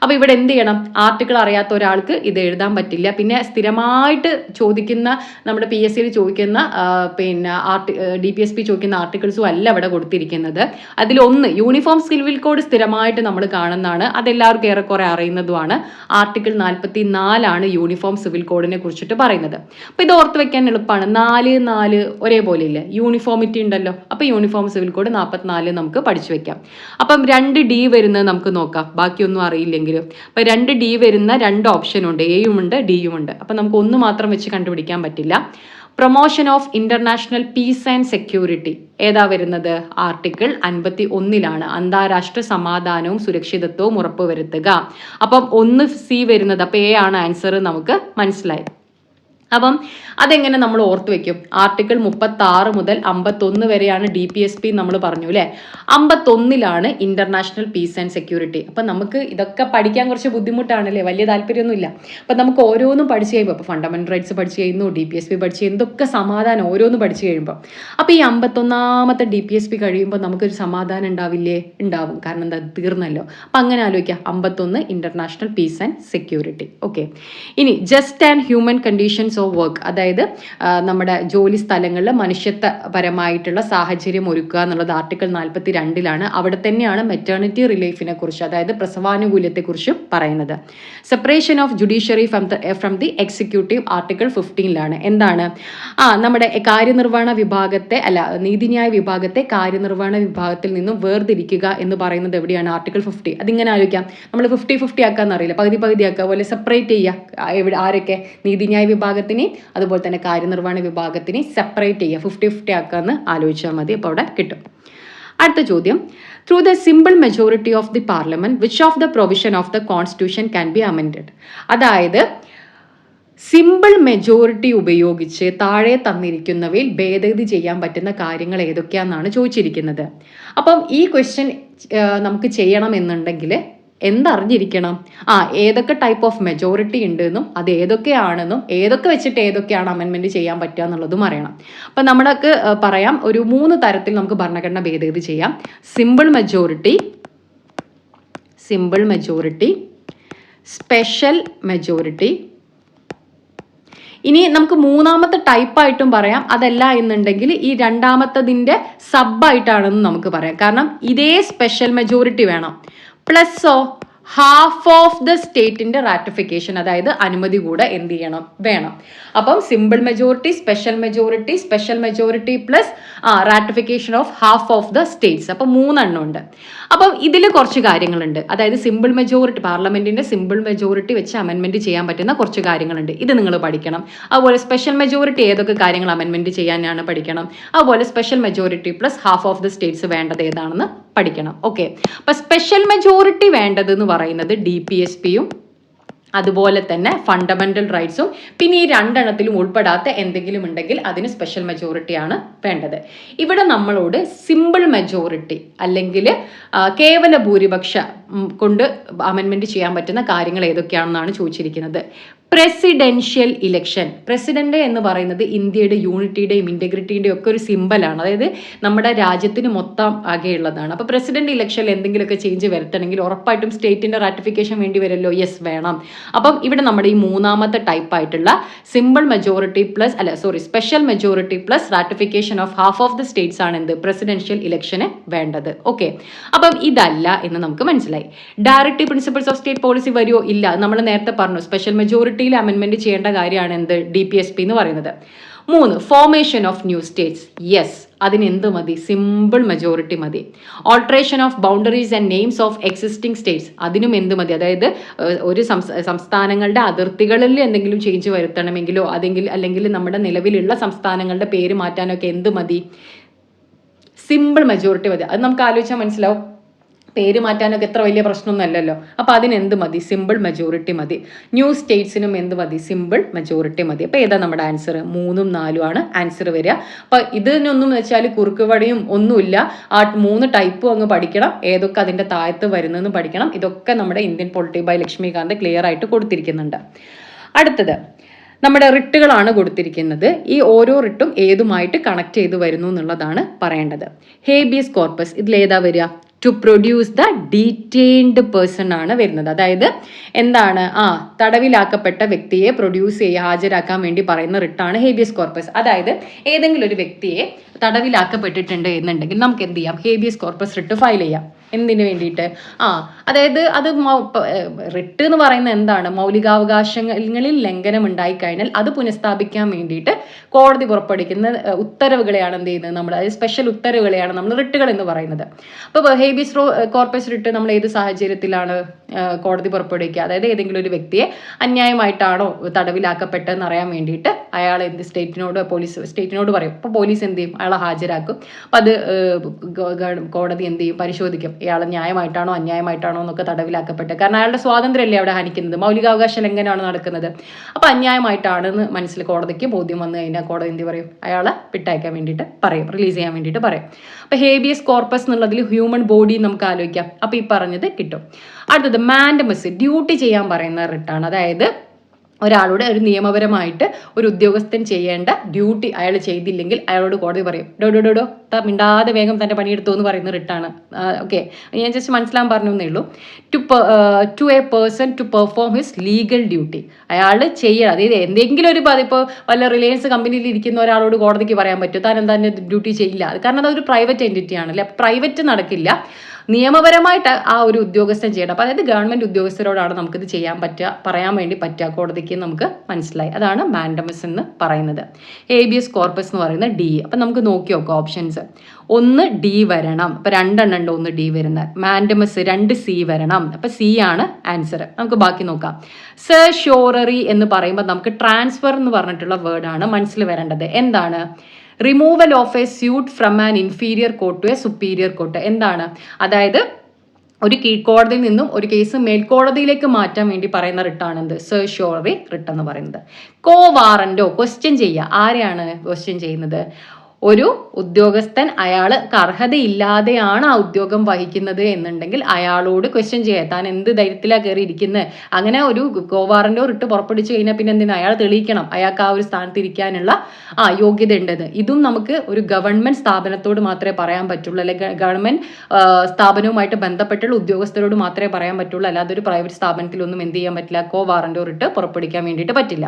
അപ്പോൾ ഇവിടെ എന്ത് ചെയ്യണം? ആർട്ടിക്കിൾ അറിയാത്ത ഒരാൾക്ക് ഇത് എഴുതാൻ പറ്റില്ല. പിന്നെ സ്ഥിരമായിട്ട് ചോദിക്കുന്ന നമ്മുടെ PSCയിൽ ചോദിക്കുന്ന പിന്നെ DPSP ചോദിക്കുന്ന ആർട്ടിക്കിൾസും അല്ല ഇവിടെ കൊടുത്തിരിക്കുന്നത്. അതിലൊന്ന് യൂണിഫോം സിവിൽ കോഡ് സ്ഥിരമായിട്ട് നമ്മൾ കാണുന്നതാണ്, അതെല്ലാവർക്കും ഏറെക്കുറെ അറിയുന്നതുമാണ്. ആർട്ടിക്കിൾ 44 യൂണിഫോം സിവിൽ കോഡിനെ കുറിച്ചിട്ട് പറയുന്നത്. അപ്പോൾ ഇത് ഓർത്ത് വെക്കാൻ എളുപ്പമാണ്. 4 ഒരേപോലെ ഇല്ല, യൂണിഫോമിറ്റി ഉണ്ടല്ലോ. അപ്പോൾ യൂണിഫോം സിവിൽ കോഡ് 44 നമുക്ക് പഠിച്ചു വെക്കാം. അപ്പം 2D വരുന്നത് നമുക്ക് നോക്കാം, ബാക്കിയൊന്നും അറിയില്ലെങ്കിൽ. അപ്പൊ 2D വരുന്ന 2 ഓപ്ഷൻ ഉണ്ട്, എയും ഉണ്ട് ഡിയും ഉണ്ട്. അപ്പൊ നമുക്ക് ഒന്ന് മാത്രം വെച്ച് കണ്ടുപിടിക്കാൻ പറ്റില്ല. Promotion of international peace and security ഏതാ വരുന്നത്? ആർട്ടിക്കിൾ 51 അന്താരാഷ്ട്ര സമാധാനവും സുരക്ഷിതത്വവും ഉറപ്പുവരുത്തുക. അപ്പം 1C വരുന്നത്. അപ്പൊ എ ആണ് ആൻസർ, നമുക്ക് മനസ്സിലായി. അപ്പം അതെങ്ങനെ നമ്മൾ ഓർത്ത് വെക്കും? ആർട്ടിക്കിൾ 36 മുതൽ 51 വരെയാണ് DPSP നമ്മൾ പറഞ്ഞു അല്ലേ. 51 ഇന്റർനാഷണൽ പീസ് ആൻഡ് സെക്യൂരിറ്റി. അപ്പം നമുക്ക് ഇതൊക്കെ പഠിക്കാൻ കുറച്ച് ബുദ്ധിമുട്ടാണല്ലേ, വലിയ താല്പര്യമൊന്നുമില്ല. അപ്പം നമുക്ക് ഓരോന്നും പഠിച്ചു കഴിയുമ്പോൾ, ഇപ്പോൾ ഫണ്ടമെന്റൽ റൈറ്റ്സ് പഠിച്ചു കഴിയുന്നു, DPSP പഠിച്ചു കഴിയുന്നു, ഇതൊക്കെ സമാധാനം ഓരോന്നും പഠിച്ചു കഴിയുമ്പോൾ. അപ്പോൾ ഈ 51ാമത്തെ DPSP കഴിയുമ്പോൾ നമുക്കൊരു സമാധാനം ഉണ്ടാവില്ലേ? ഉണ്ടാവും. കാരണം എന്താ, തീർന്നല്ലോ. അപ്പം അങ്ങനെ ആലോചിക്കാം. 51 international peace and security. Okay, ഇനി just and human conditions of work, അതായത് നമ്മുടെ ജോലി സ്ഥലങ്ങളിൽ മനുഷ്യത്വപരമായിട്ടുള്ള സാഹചര്യം ഒരുക്കുക എന്നുള്ളത് ആർട്ടിക്കിൾ 42 അവിടെ തന്നെയാണ് മെറ്റേണിറ്റി റിലീഫിനെ കുറിച്ച്, അതായത് പ്രസവാനുകൂല്യത്തെ കുറിച്ച് പറയുന്നത്. Separation of judiciary from the executive article 15 എന്താണ്? നമ്മുടെ കാര്യനിർവഹണ വിഭാഗത്തെ നീതിന്യായ വിഭാഗത്തെ കാര്യനിർവഹണ വിഭാഗത്തിൽ നിന്നും വേർതിരിക്കുക എന്ന് പറയുന്നത് എവിടെയാണ്? ആർട്ടിക്കിൾ 50. അതിങ്ങനെ ആലോചിക്കാം, നമ്മൾ 50-50 ആക്കാന്നറിയില്ല, പകുതി ആക്കുക പോലെ സെപ്പറേറ്റ് ചെയ്യുക. ആരൊക്കെ? നീതിന്യായ വിഭാഗത്തിനെ അതുപോലെ തന്നെ കാര്യനിർവഹണ വിഭാഗത്തിനെ സെപ്പറേറ്റ് ചെയ്യുക, 50-50 ആക്കാന്ന് ആലോചിച്ചാൽ മതി. അപ്പോൾ അവിടെ കിട്ടും. അടുത്ത ചോദ്യം, through the simple majority of the parliament which of the provision of the constitution can be amended? അതായത് സിമ്പിൾ മെജോറിറ്റി ഉപയോഗിച്ച് താഴെ തന്നിരിക്കുന്നവയിൽ ഭേദഗതി ചെയ്യാൻ പറ്റുന്ന കാര്യങ്ങൾ ഏതൊക്കെയാണെന്നാണ് ചോദിച്ചിരിക്കുന്നത്. അപ്പം ഈ ക്വസ്റ്റ്യൻ നമുക്ക് ചെയ്യണമെന്നുണ്ടെങ്കിൽ എന്തറിഞ്ഞിരിക്കണം? ഏതൊക്കെ ടൈപ്പ് ഓഫ് മെജോറിറ്റി ഉണ്ടെന്നും അത് ഏതൊക്കെയാണെന്നും ഏതൊക്കെ വെച്ചിട്ട് ഏതൊക്കെയാണ് അമെൻമെന്റ് ചെയ്യാൻ പറ്റുക എന്നുള്ളതും അറിയണം. അപ്പം നമ്മളൊക്കെ പറയാം, ഒരു 3 തരത്തിൽ നമുക്ക് ഭരണഘടന ഭേദഗതി ചെയ്യാം. Simple majority, special majority. ഇനി നമുക്ക് 3ാമത്തെ ടൈപ്പായിട്ടും പറയാം. അതല്ല എന്നുണ്ടെങ്കിൽ ഈ 2ാമത്തതിൻ്റെ സബായിട്ടാണെന്ന് നമുക്ക് പറയാം. കാരണം ഇതേ സ്പെഷ്യൽ മെജോറിറ്റി വേണം, പ്ലസ്സോ ഹാഫ് ഓഫ് ദ സ്റ്റേറ്റിന്റെ റാറ്റിഫിക്കേഷൻ, അതായത് അനുമതി കൂടെ എന്ത് ചെയ്യണം? വേണം. അപ്പം simple majority, special majority plus ratification of half of the States. അപ്പം 3 എണ്ണം ഉണ്ട്. അപ്പം ഇതിൽ കുറച്ച് കാര്യങ്ങളുണ്ട്. അതായത് സിമ്പിൾ മെജോറിറ്റി, പാർലമെന്റിന്റെ സിമ്പിൾ മെജോറിറ്റി വെച്ച് അമെൻമെന്റ് ചെയ്യാൻ പറ്റുന്ന കുറച്ച് കാര്യങ്ങളുണ്ട്. ഇത് നിങ്ങൾ പഠിക്കണം. അതുപോലെ സ്പെഷ്യൽ മെജോറിറ്റി ഏതൊക്കെ കാര്യങ്ങൾ അമെൻമെന്റ് ചെയ്യാനാണ് പഠിക്കണം. അതുപോലെ special majority plus half of the States വേണ്ടത് ഏതാണെന്ന് പഠിക്കണം. ഓക്കെ, അപ്പൊ സ്പെഷ്യൽ മെജോറിറ്റി വേണ്ടത് എന്ന് പറയുന്നത് DPSPയും അതുപോലെ തന്നെ ഫണ്ടമെന്റൽ റൈറ്റ്സും, പിന്നെ ഈ 2 എണ്ണത്തിലും ഉൾപ്പെടാത്ത എന്തെങ്കിലും ഉണ്ടെങ്കിൽ അതിന് സ്പെഷ്യൽ മെജോറിറ്റിയാണ് വേണ്ടത്. ഇവിടെ നമ്മളോട് സിമ്പിൾ മെജോറിറ്റി അല്ലെങ്കിൽ കേവല ഭൂരിപക്ഷ കൊണ്ട് അമെൻമെന്റ് ചെയ്യാൻ പറ്റുന്ന കാര്യങ്ങൾ ഏതൊക്കെയാണെന്നാണ് ചോദിച്ചിരിക്കുന്നത്. പ്രസിഡൻഷ്യൽ ഇലക്ഷൻ, പ്രസിഡന്റ് എന്ന് പറയുന്നത് ഇന്ത്യയുടെ യൂണിറ്റിയുടെയും ഇന്റഗ്രിറ്റിയുടെയും ഒക്കെ ഒരു സിമ്പലാണ്, അതായത് നമ്മുടെ രാജ്യത്തിന് മൊത്തം ആകെയുള്ളതാണ്. അപ്പോൾ പ്രസിഡന്റ് ഇലക്ഷനിൽ എന്തെങ്കിലുമൊക്കെ ചേഞ്ച് വരുത്തണമെങ്കിൽ ഉറപ്പായിട്ടും സ്റ്റേറ്റിന്റെ റാറ്റിഫിക്കേഷൻ വേണ്ടി വരുമല്ലോ. യെസ്, വേണം. അപ്പം ഇവിടെ നമ്മുടെ ഈ 3ാമത്തെ ടൈപ്പായിട്ടുള്ള simple majority special majority plus ratification of half of the states ആണ് എന്ത്? പ്രസിഡൻഷ്യൽ ഇലക്ഷന് വേണ്ടത്. ഓക്കെ, അപ്പം ഇതല്ല എന്ന് നമുക്ക് മനസ്സിലായി. Directive principles of state policy വരുമോ? ഇല്ല. നമ്മൾ നേരത്തെ പറഞ്ഞു സ്പെഷ്യൽ മെജോറിറ്റിയിൽ അമെൻമെന്റ് ചെയ്യേണ്ട കാര്യമാണ് എന്ത്? DPSP എന്ന് പറയുന്നത്. 3, formation of new States. Yes, അതിന് എന്ത് മതി? സിമ്പിൾ മെജോറിറ്റി മതി. Alteration of boundaries and names of existing States, അതിനും എന്ത് മതി? അതായത് ഒരു സംസ്ഥാനങ്ങളുടെ അതിർത്തികളിൽ എന്തെങ്കിലും ചേഞ്ച് വരുത്തണമെങ്കിലോ അല്ലെങ്കിൽ നമ്മുടെ നിലവിലുള്ള സംസ്ഥാനങ്ങളുടെ പേര് മാറ്റാനൊക്കെ എന്ത് മതി? സിമ്പിൾ മെജോറിറ്റി മതി. അത് നമുക്ക് ആലോചിച്ചാൽ മനസ്സിലാവും. പേര് മാറ്റാനൊക്കെ എത്ര വലിയ പ്രശ്നമൊന്നുമല്ലല്ലോ. അപ്പോൾ അതിനെന്ത് മതി? സിമ്പിൾ മെജോറിറ്റി മതി. ന്യൂ സ്റ്റേറ്റ്സിനും എന്ത് മതി? സിമ്പിൾ മെജോറിറ്റി മതി. അപ്പോൾ ഏതാ നമ്മുടെ ആൻസർ? 3ഉം 4ഉം ആണ് ആൻസർ വരിക. അപ്പോൾ ഇതിനൊന്നും വെച്ചാൽ കുറുക്കുവടിയും ഒന്നുമില്ല. ആ 3 ടൈപ്പും അങ്ങ് പഠിക്കണം. ഏതൊക്കെ അതിൻ്റെ താഴത്ത് വരുന്നതെന്ന് പഠിക്കണം. ഇതൊക്കെ നമ്മുടെ Indian polity by Laxmikanth clear ആയിട്ട് കൊടുത്തിരിക്കുന്നുണ്ട്. അടുത്തത്, നമ്മുടെ റിട്ടുകളാണ് കൊടുത്തിരിക്കുന്നത്. ഈ ഓരോ റിട്ടും ഏതുമായിട്ട് കണക്ട് ചെയ്ത് വരുന്നു എന്നുള്ളതാണ് പറയേണ്ടത്. ഹേബിയസ് കോർപ്പസ് ഇതിലേതാ വരിക? To produce the detained person ആണ് വരുന്നത്. അതായത് എന്താണ്? തടവിലാക്കപ്പെട്ട വ്യക്തിയെ പ്രൊഡ്യൂസ് ചെയ്യുക, ഹാജരാക്കാൻ വേണ്ടി പറയുന്ന റിട്ടാണ് ഹേബിയസ് കോർപ്പസ്. അതായത് ഏതെങ്കിലും ഒരു വ്യക്തിയെ തടവിലാക്കപ്പെട്ടിട്ടുണ്ട് എന്നുണ്ടെങ്കിൽ നമുക്ക് എന്ത് ചെയ്യാം? ഹേബിയസ് കോർപ്പസ് റിട്ട് ഫയൽ ചെയ്യാം. എന്തിനു വേണ്ടിയിട്ട്? അതായത് അത് റിട്ട് എന്ന് പറയുന്നത് എന്താണ്? മൗലികാവകാശങ്ങളിൽ ലംഘനം ഉണ്ടായിക്കഴിഞ്ഞാൽ അത് പുനഃസ്ഥാപിക്കാൻ വേണ്ടിയിട്ട് കോടതി പുറപ്പെടുവിക്കുന്ന ഉത്തരവുകളെയാണ് എന്ത് ചെയ്യുന്നത് നമ്മൾ, അതായത് സ്പെഷ്യൽ ഉത്തരവുകളെയാണ് നമ്മൾ റിട്ടുകൾ എന്ന് പറയുന്നത്. അപ്പോൾ ഹേബിയസ് കോർപ്പസ് റിട്ട് നമ്മൾ ഏത് സാഹചര്യത്തിലാണ് കോടതി പുറപ്പെടുവിക്കുക? അതായത് ഏതെങ്കിലും ഒരു വ്യക്തിയെ അന്യായമായിട്ടാണോ തടവിലാക്കപ്പെട്ടതെന്ന് അറിയാൻ വേണ്ടിയിട്ട് അയാൾ എന്ത് സ്റ്റേറ്റിനോട് പറയും. അപ്പോൾ പോലീസ് എന്ത് ചെയ്യും? അയാളെ ഹാജരാക്കും. അപ്പം അത് കോടതി എന്ത് ചെയ്യും? പരിശോധിക്കും. ഇയാൾ ന്യായമായിട്ടാണോ അന്യായമായിട്ടാണോ എന്നൊക്കെ തടവിലാക്കപ്പെട്ടത്. കാരണം അയാളുടെ സ്വാതന്ത്ര്യമല്ലേ അവിടെ ഹനിക്കുന്നത്, മൗലികാവകാശ ലംഘനമാണ് നടക്കുന്നത്. അപ്പം അന്യായമായിട്ടാണെന്ന് കോടതിക്ക് ബോധ്യം വന്നു കഴിഞ്ഞാൽ കോടതി എന്ത് പറയും? അയാളെ വിട്ടയക്കാൻ വേണ്ടിയിട്ട് പറയും, റിലീസ് ചെയ്യാൻ വേണ്ടിയിട്ട് പറയും. അപ്പം ഹേബിയസ് കോർപ്പസ് എന്നുള്ളതിൽ ഹ്യൂമൻ ബോഡി നമുക്ക് ആലോചിക്കാം. അപ്പം ഈ പറഞ്ഞത് കിട്ടും. അടുത്തത് മാൻഡമസ്, ഡ്യൂട്ടി ചെയ്യാൻ പറയുന്ന റിട്ടാണ്. അതായത് ഒരാളോട് ഒരു നിയമപരമായിട്ട് ഒരു ഉദ്യോഗസ്ഥൻ ചെയ്യേണ്ട ഡ്യൂട്ടി അയാൾ ചെയ്തില്ലെങ്കിൽ അയാളോട് കോടതി പറയും, ഡോ മിണ്ടാതെ വേഗം തൻ്റെ പണിയെടുത്തു എന്ന് പറയുന്ന റിട്ടാണ്. ഓക്കെ, ഞാൻ ജസ്റ്റ് മനസ്സിലാൻ പറഞ്ഞു എന്നേ ഉള്ളൂ. To a person to perform his legal duty, അയാൾ ചെയ്യണം. അതായത് എന്തെങ്കിലും ഒരു ഇപ്പോൾ വല്ല റിലയൻസ് കമ്പനിയിൽ ഇരിക്കുന്ന ഒരാളോട് കോടതിക്ക് പറയാൻ പറ്റും താൻ എന്താ ഡ്യൂട്ടി ചെയ്യില്ല? കാരണം അതൊരു പ്രൈവറ്റ് എൻറ്റിറ്റി ആണല്ലേ, പ്രൈവറ്റ് നടക്കില്ല, നിയമപരമായിട്ട് ആ ഒരു ഉദ്യോഗസ്ഥൻ ചെയ്യണം. അപ്പോൾ അതായത് ഗവൺമെന്റ് ഉദ്യോഗസ്ഥരോടാണ് നമുക്കിത് ചെയ്യാൻ പറ്റുക, പറയാൻ വേണ്ടി പറ്റുക കോടതിക്ക്. നമുക്ക് മനസ്സിലായി, അതാണ് മാൻഡമസ് എന്ന് പറയുന്നത്. ഹേബിയസ് കോർപ്പസ് എന്ന് പറയുന്നത് ഡി. അപ്പം നമുക്ക് നോക്കി നോക്കാം ഓപ്ഷൻസ്. 1 ഡി വരണം, അപ്പം 2 ഉണ്ട് 1 ഡി വരുന്നത്. മാൻഡമസ് 2 സി വരണം, അപ്പം സി ആണ് ആൻസർ. നമുക്ക് ബാക്കി നോക്കാം. സർഷ്യോററി എന്ന് പറയുമ്പോൾ നമുക്ക് ട്രാൻസ്ഫർ എന്ന് പറഞ്ഞിട്ടുള്ള വേർഡാണ് മനസ്സിൽ വരേണ്ടത്. എന്താണ്? Removal of a suit from an inferior court to a superior court. എന്താണ്? അതായത് ഒരു കീഴ്ക്കോടതിയിൽ നിന്നും ഒരു കേസ് മേൽക്കോടതിയിലേക്ക് മാറ്റാൻ വേണ്ടി പറയുന്ന റിട്ടാണ് എന്ത്? സർഷ്യോററി റിട്ട് എന്ന് പറയുന്നത്. കോ വാറന്റോ, ക്വസ്റ്റ്യൻ ചെയ്യുക. ആരെയാണ് ക്വസ്റ്റ്യൻ ചെയ്യുന്നത്? ഒരു ഉദ്യോഗസ്ഥൻ അയാൾക്ക് അർഹതയില്ലാതെയാണ് ആ ഉദ്യോഗം വഹിക്കുന്നത് എന്നുണ്ടെങ്കിൽ അയാളോട് ക്വസ്റ്റ്യൻ ചെയ്യാം, താൻ എന്ത് ധൈര്യത്തിലാണ് കയറി ഇരിക്കുന്നത്. അങ്ങനെ ഒരു കോവാറന്റോ റിട്ട് പുറപ്പെടുവിച്ചു കഴിഞ്ഞാൽ പിന്നെ എന്തിനാ? അയാൾ തെളിയിക്കണം അയാൾക്ക് ആ ഒരു സ്ഥാനത്ത് ഇരിക്കാനുള്ള യോഗ്യത ഉണ്ടെന്ന്. ഇതും നമുക്ക് ഒരു ഗവൺമെന്റ് സ്ഥാപനത്തോട് മാത്രമേ പറയാൻ പറ്റുള്ളൂ, അല്ലെങ്കിൽ ഗവൺമെന്റ് സ്ഥാപനവുമായിട്ട് ബന്ധപ്പെട്ടുള്ള ഉദ്യോഗസ്ഥരോട് മാത്രമേ പറയാൻ പറ്റുള്ളൂ. അല്ലാതെ ഒരു പ്രൈവറ്റ് സ്ഥാപനത്തിലൊന്നും എന്ത് ചെയ്യാൻ പറ്റില്ല, കോവാറന്റോ റിട്ട് പുറപ്പെടുവിക്കാൻ വേണ്ടിയിട്ട് പറ്റില്ല.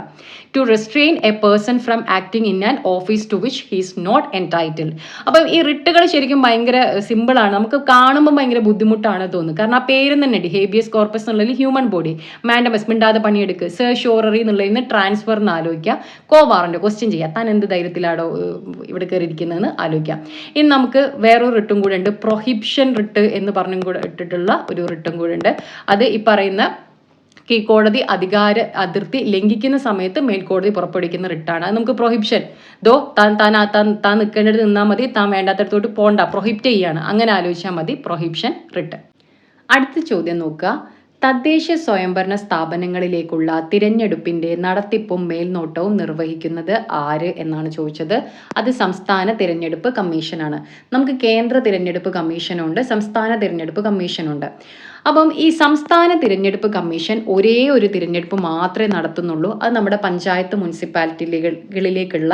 To restrain a person from acting in an office to which he is not entitled. അപ്പം ഈ റിട്ടുകൾ ശരിക്കും ഭയങ്കര സിമ്പിളാണ്, നമുക്ക് കാണുമ്പോൾ ഭയങ്കര ബുദ്ധിമുട്ടാണ് തോന്നുന്നത്. കാരണം ആ പേര് തന്നെ ഉണ്ട്, ഹേബിയസ് കോർപ്പസ് എന്നുള്ളതിൽ ഹ്യൂമൻ ബോഡി, മാൻഡമസ് മിണ്ടാതെ പണിയെടുക്കുക, സർഷ്യോററി എന്നുള്ളതിൽ നിന്ന് ട്രാൻസ്ഫർ എന്ന് ആലോചിക്കുക, കോ വാറന്റ് ക്വസ്റ്റ്യൻ ചെയ്യുക, താൻ എന്ത് ധൈര്യത്തിലാണോ ഇവിടെ കയറിയിരിക്കുന്നതെന്ന് ആലോചിക്കാം. ഇനി നമുക്ക് വേറൊരു റിട്ടും കൂടെ ഉണ്ട്, പ്രൊഹിബിഷൻ റിട്ട് എന്ന് പറഞ്ഞും കൂടെ ഇട്ടിട്ടുള്ള ഒരു റിട്ടും കൂടെ ഉണ്ട്. അത് ഈ പറയുന്ന കീഴ്ക്കോടതി അതിർത്തി ലംഘിക്കുന്ന സമയത്ത് മേൽക്കോടതി പുറപ്പെടുവിക്കുന്ന റിട്ടാണ്. അത് നമുക്ക് പ്രൊഹിബിഷൻ, താൻ നിൽക്കേണ്ടത് നിന്നാൽ മതി, താൻ വേണ്ടാത്തടത്തോട്ട് പോകണ്ട, പ്രൊഹിബിറ്റ് ചെയ്യാണ്, അങ്ങനെ ആലോചിച്ചാൽ മതി, പ്രൊഹിബിഷൻ റിട്ട്. അടുത്ത ചോദ്യം നോക്കുക. തദ്ദേശ സ്വയംഭരണ സ്ഥാപനങ്ങളിലേക്കുള്ള തിരഞ്ഞെടുപ്പിന്റെ നടത്തിപ്പും മേൽനോട്ടവും നിർവഹിക്കുന്നത് ആര് എന്നാണ് ചോദിച്ചത്. അത് സംസ്ഥാന തിരഞ്ഞെടുപ്പ് കമ്മീഷനാണ്. നമുക്ക് കേന്ദ്ര തിരഞ്ഞെടുപ്പ് കമ്മീഷനുണ്ട്, സംസ്ഥാന തിരഞ്ഞെടുപ്പ് കമ്മീഷനുണ്ട്. അപ്പം ഈ സംസ്ഥാന തിരഞ്ഞെടുപ്പ് കമ്മീഷൻ ഒരേ ഒരു തിരഞ്ഞെടുപ്പ് മാത്രമേ നടത്തുന്നുള്ളൂ. അത് നമ്മുടെ പഞ്ചായത്ത് മുനിസിപ്പാലിറ്റികളിലേക്കുള്ള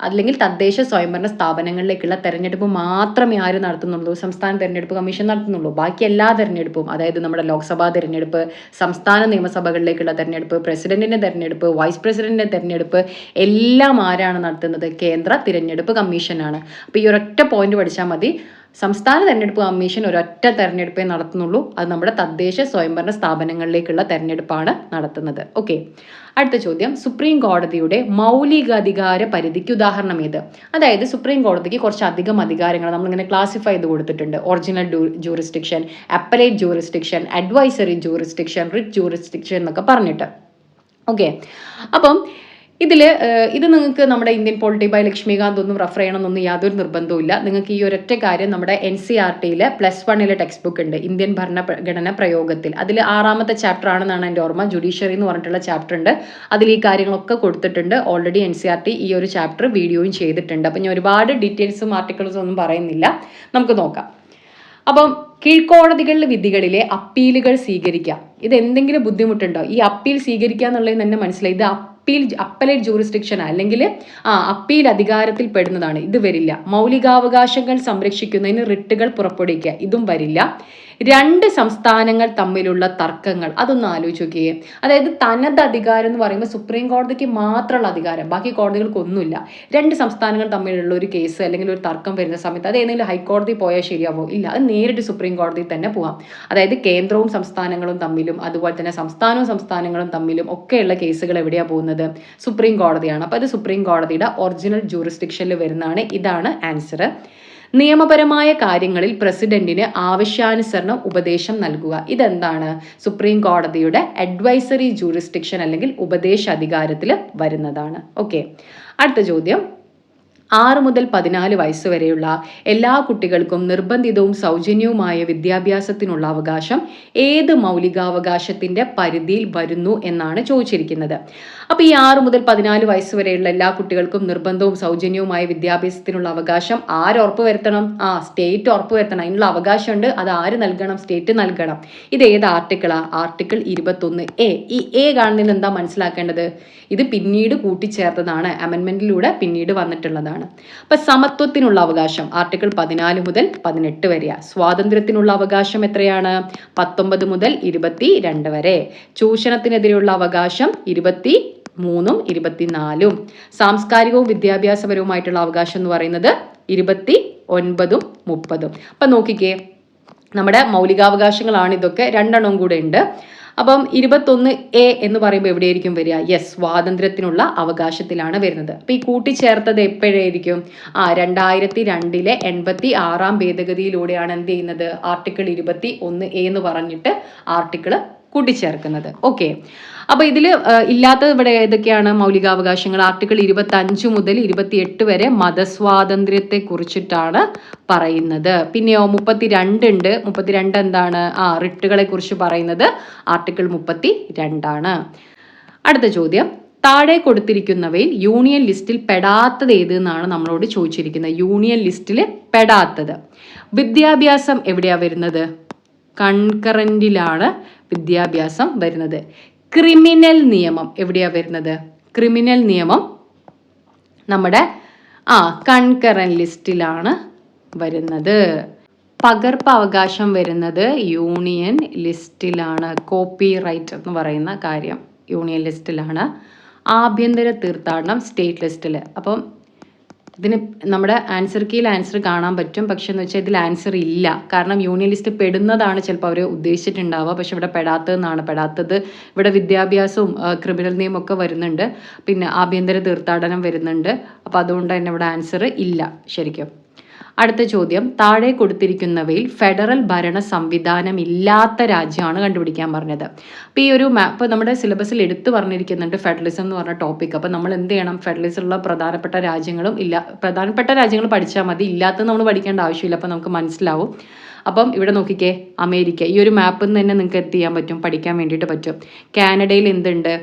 അല്ലെങ്കിൽ തദ്ദേശ സ്വയംഭരണ സ്ഥാപനങ്ങളിലേക്കുള്ള തെരഞ്ഞെടുപ്പ് മാത്രമേ ആര് നടത്തുന്നുള്ളൂ? സംസ്ഥാന തിരഞ്ഞെടുപ്പ് കമ്മീഷൻ നടത്തുന്നുള്ളൂ. ബാക്കി എല്ലാ തെരഞ്ഞെടുപ്പും, അതായത് നമ്മുടെ ലോക്സഭാ തെരഞ്ഞെടുപ്പ്, സംസ്ഥാന നിയമസഭകളിലേക്കുള്ള തെരഞ്ഞെടുപ്പ്, പ്രസിഡന്റിന്റെ തെരഞ്ഞെടുപ്പ്, വൈസ് പ്രസിഡന്റിന്റെ തെരഞ്ഞെടുപ്പ് എല്ലാം ആരാണ് നടത്തുന്നത്? കേന്ദ്ര തിരഞ്ഞെടുപ്പ് കമ്മീഷനാണ്. അപ്പോൾ ഈ ഒരൊറ്റ പോയിന്റ് പഠിച്ചാൽ മതി. സംസ്ഥാന തെരഞ്ഞെടുപ്പ് കമ്മീഷൻ ഒരൊറ്റ തെരഞ്ഞെടുപ്പേ നടത്തുന്നുള്ളൂ, അത് നമ്മുടെ തദ്ദേശ സ്വയംഭരണ സ്ഥാപനങ്ങളിലേക്കുള്ള തെരഞ്ഞെടുപ്പാണ് നടത്തുന്നത്. ഓക്കെ, അടുത്ത ചോദ്യം. സുപ്രീം കോടതിയുടെ മൗലികാധികാര പരിധിക്ക് ഉദാഹരണം ഏത്? അതായത് സുപ്രീം കോടതിക്ക് കുറച്ചധികം അധികാരങ്ങൾ നമ്മളിങ്ങനെ ക്ലാസിഫൈ ചെയ്ത് കൊടുത്തിട്ടുണ്ട്. Original jurisdiction, appellate jurisdiction, advisory jurisdiction, writ jurisdiction എന്നൊക്കെ പറഞ്ഞിട്ട്. ഓക്കെ, അപ്പം ഇത് നിങ്ങൾക്ക് നമ്മുടെ ഇന്ത്യൻ പോളിറ്റി ബൈ ലക്ഷ്മികാന്ത് ഒന്നും റെഫർ ചെയ്യണമെന്നൊന്നും യാതൊരു നിർബന്ധവുമില്ല. നിങ്ങൾക്ക് ഈ ഒരൊറ്റ കാര്യം നമ്മുടെ NCERTയിലെ +1 ടെക്സ്റ്റ് ബുക്ക് ഉണ്ട്, ഇന്ത്യൻ ഭരണഘടന പ്രയോഗത്തിൽ. അതിൽ 6ാമത്തെ ചാപ്റ്റർ ആണെന്നാണ് എൻ്റെ ഓർമ്മ, ജുഡീഷ്യറി എന്ന് പറഞ്ഞിട്ടുള്ള ചാപ്റ്റർ ഉണ്ട്. അതിൽ ഈ കാര്യങ്ങളൊക്കെ കൊടുത്തിട്ടുണ്ട്. ഓൾറെഡി NCERT ഈ ഒരു ചാപ്റ്റർ വീഡിയോയും ചെയ്തിട്ടുണ്ട്. അപ്പം ഞാൻ ഒരുപാട് ഡീറ്റെയിൽസും ആർട്ടിക്കിൾസും ഒന്നും പറയുന്നില്ല, നമുക്ക് നോക്കാം. അപ്പം കീഴ്ക്കോടതികളിലെ വിധികളിലെ അപ്പീലുകൾ സ്വീകരിക്കാം. ഇത് എന്തെങ്കിലും ബുദ്ധിമുട്ടുണ്ടോ? ഈ അപ്പീൽ സ്വീകരിക്കുക എന്നുള്ളതിന് തന്നെ മനസ്സിലായി, ഇത് അപ്പലേറ്റ് ജൂറിസ്ഡിക്ഷൻ അല്ലെങ്കിൽ അപ്പീൽ അധികാരത്തിൽ പെടുന്നതാണ്. ഇത് വരില്ല. മൗലികാവകാശങ്ങൾ സംരക്ഷിക്കുന്നതിന് റിട്ടുകൾ പുറപ്പെടുവിക്കുക, ഇതും വരില്ല. രണ്ട് സംസ്ഥാനങ്ങൾ തമ്മിലുള്ള തർക്കങ്ങൾ, അതൊന്ന് ആലോചിച്ച് നോക്കിയേ. അതായത് തനത് അധികാരം എന്ന് പറയുമ്പോൾ സുപ്രീം കോടതിക്ക് മാത്രമുള്ള അധികാരം, ബാക്കി കോടതികൾക്കൊന്നുമില്ല. രണ്ട് സംസ്ഥാനങ്ങൾ തമ്മിലുള്ള ഒരു കേസ് അല്ലെങ്കിൽ ഒരു തർക്കം വരുന്ന സമയത്ത് അത് ഏതെങ്കിലും ഹൈക്കോടതി പോയാൽ ശരിയാവോ? ഇല്ല, അത് നേരിട്ട് സുപ്രീം കോടതിയിൽ തന്നെ പോവാം. അതായത് കേന്ദ്രവും സംസ്ഥാനങ്ങളും തമ്മിലും അതുപോലെ തന്നെ സംസ്ഥാനങ്ങളും തമ്മിലും ഒക്കെയുള്ള കേസുകൾ എവിടെയാണ് പോകുന്നത്? സുപ്രീം കോടതിയാണ്. അപ്പോൾ അത് സുപ്രീം കോടതിയുടെ ഒറിജിനൽ ജൂറിസ്ഡിക്ഷനിൽ വരുന്നതാണ്. ഇതാണ് ആൻസർ. നിയമപരമായ കാര്യങ്ങളിൽ പ്രസിഡന്റിന് ആവശ്യാനുസരണം ഉപദേശം നൽകുക. ഇതെന്താണ്? സുപ്രീം കോടതിയുടെ അഡ്വൈസറി ജൂറിസ്ഡിക്ഷൻ അല്ലെങ്കിൽ ഉപദേശ അധികാരത്തിൽ വരുന്നതാണ്. ഓക്കെ, അടുത്ത ചോദ്യം. 6 മുതൽ 14 വയസ്സ് വരെയുള്ള എല്ലാ കുട്ടികൾക്കും നിർബന്ധിതവും സൗജന്യവുമായ വിദ്യാഭ്യാസത്തിനുള്ള അവകാശം ഏത് മൗലികാവകാശത്തിന്റെ പരിധിയിൽ വരുന്നു എന്നാണ് ചോദിച്ചിരിക്കുന്നത്. അപ്പൊ ഈ 6 മുതൽ 14 വയസ്സ് വരെയുള്ള എല്ലാ കുട്ടികൾക്കും നിർബന്ധവും സൗജന്യവുമായ വിദ്യാഭ്യാസത്തിനുള്ള അവകാശം ആര് ഉറപ്പ് വരുത്തണം? സ്റ്റേറ്റ് ഉറപ്പ് വരുത്തണം. അതിനുള്ള അവകാശമുണ്ട്. അത് ആര് നൽകണം? സ്റ്റേറ്റ് നൽകണം. ഇത് ഏത് ആർട്ടിക്കിളാ? Article 21A. ഈ എ കാണുന്നതിൽ എന്താ മനസ്സിലാക്കേണ്ടത്? ഇത് പിന്നീട് കൂട്ടിച്ചേർത്തതാണ്, അമെൻമെന്റിലൂടെ പിന്നീട് വന്നിട്ടുള്ളതാണ്. അപ്പൊ സമത്വത്തിനുള്ള അവകാശം ആർട്ടിക്കിൾ 14 മുതൽ 18 വരെയാ. സ്വാതന്ത്ര്യത്തിനുള്ള അവകാശം എത്രയാണ്? 19 മുതൽ 22 വരെ. ചൂഷണത്തിനെതിരെയുള്ള അവകാശം 23ഉം 24ഉം. സാംസ്കാരികവും വിദ്യാഭ്യാസപരവുമായിട്ടുള്ള അവകാശം എന്ന് പറയുന്നത് 29ഉം 30ഉം. അപ്പൊ നോക്കിക്കേ, നമ്മുടെ മൗലികാവകാശങ്ങളാണ് ഇതൊക്കെ. 2 കൂടെ ഉണ്ട്. അപ്പം 21A എന്ന് പറയുമ്പോൾ എവിടെയായിരിക്കും വരിക? യെസ്, സ്വാതന്ത്ര്യത്തിനുള്ള അവകാശത്തിലാണ് വരുന്നത്. അപ്പൊ ഈ കൂട്ടിച്ചേർത്തത് എപ്പോഴായിരിക്കും? 2002 86 ഭേദഗതിയിലൂടെയാണ് എന്ത് ചെയ്യുന്നത്? ആർട്ടിക്കിൾ 21A എന്ന് പറഞ്ഞിട്ട് ആർട്ടിക്കിൾ കൂട്ടിച്ചേർക്കുന്നത്. ഓക്കെ, അപ്പൊ ഇതിൽ ഇല്ലാത്തത് ഇവിടെ ഏതൊക്കെയാണ് മൗലികാവകാശങ്ങൾ? ആർട്ടിക്കിൾ 25 മുതൽ 28 വരെ മതസ്വാതന്ത്ര്യത്തെ കുറിച്ചിട്ടാണ് പറയുന്നത്. പിന്നെയോ 32 ഉണ്ട്. 32 എന്താണ്? റിട്ടുകളെ കുറിച്ച് പറയുന്നത് ആർട്ടിക്കിൾ 32 ആണ്. അടുത്ത ചോദ്യം. താഴെ കൊടുത്തിരിക്കുന്നവയിൽ യൂണിയൻ ലിസ്റ്റിൽ പെടാത്തത് ഏത് എന്നാണ് നമ്മളോട് ചോദിച്ചിരിക്കുന്നത്. യൂണിയൻ ലിസ്റ്റിൽ പെടാത്തത്. വിദ്യാഭ്യാസം എവിടെയാ വരുന്നത്? കൺകറന്റിലാണ് വിദ്യാഭ്യാസം വരുന്നത്. ക്രിമിനൽ നിയമം എവിടെയാ വരുന്നത്? ക്രിമിനൽ നിയമം നമ്മുടെ കൺകറന്റ് ലിസ്റ്റിലാണ് വരുന്നത്. പകർപ്പ് അവകാശം വരുന്നത് യൂണിയൻ ലിസ്റ്റിലാണ്. കോപ്പി റൈറ്റ് എന്ന് പറയുന്ന കാര്യം യൂണിയൻ ലിസ്റ്റിലാണ്. ആഭ്യന്തര തീർത്ഥാടനം സ്റ്റേറ്റ് ലിസ്റ്റിൽ. അപ്പം ഇതിന് നമ്മുടെ ആൻസർ കീയിൽ ആൻസർ കാണാൻ പറ്റും. പക്ഷെ എന്ന് വെച്ചാൽ ഇതിൽ ആൻസർ ഇല്ല. കാരണം യൂണിയൻ ലിസ്റ്റ് പെടുന്നതാണ് ചിലപ്പോൾ അവർ ഉദ്ദേശിച്ചിട്ടുണ്ടാവുക. പക്ഷെ ഇവിടെ പെടാത്തത് ഇവിടെ വിദ്യാഭ്യാസവും ക്രിമിനൽ നിയമം ഒക്കെ വരുന്നുണ്ട്. പിന്നെ ആഭ്യന്തര തീർത്ഥാടനം വരുന്നുണ്ട്. അപ്പോൾ അതുകൊണ്ട് തന്നെ ഇവിടെ ആൻസർ ഇല്ല ശരിക്കും. അടുത്ത ചോദ്യം. താഴെ കൊടുത്തിരിക്കുന്നവയിൽ ഫെഡറൽ ഭരണ സംവിധാനം ഇല്ലാത്ത രാജ്യമാണ് കണ്ടുപിടിക്കാൻ പറഞ്ഞത്. അപ്പോൾ ഈ ഒരു മാപ്പ് നമ്മുടെ സിലബസിൽ എടുത്തു പറഞ്ഞിരിക്കുന്നുണ്ട് ഫെഡറലിസം എന്ന് പറഞ്ഞ ടോപ്പിക്. അപ്പോൾ നമ്മൾ എന്ത് ചെയ്യണം? ഫെഡറലിസമുള്ള പ്രധാനപ്പെട്ട രാജ്യങ്ങളും പ്രധാനപ്പെട്ട രാജ്യങ്ങൾ പഠിച്ചാൽ മതി. ഇല്ലാത്തത് നമ്മൾ പഠിക്കേണ്ട ആവശ്യമില്ല. അപ്പോൾ നമുക്ക് മനസ്സിലാവും. അപ്പം ഇവിടെ നോക്കിക്കേ, അമേരിക്ക. ഈ ഒരു മാപ്പിൽ നിന്ന് തന്നെ നിങ്ങൾക്ക് എന്ത് ചെയ്യാൻ പറ്റും? പഠിക്കാൻ വേണ്ടിയിട്ട് പറ്റും. കാനഡയിൽ എന്തുണ്ട്?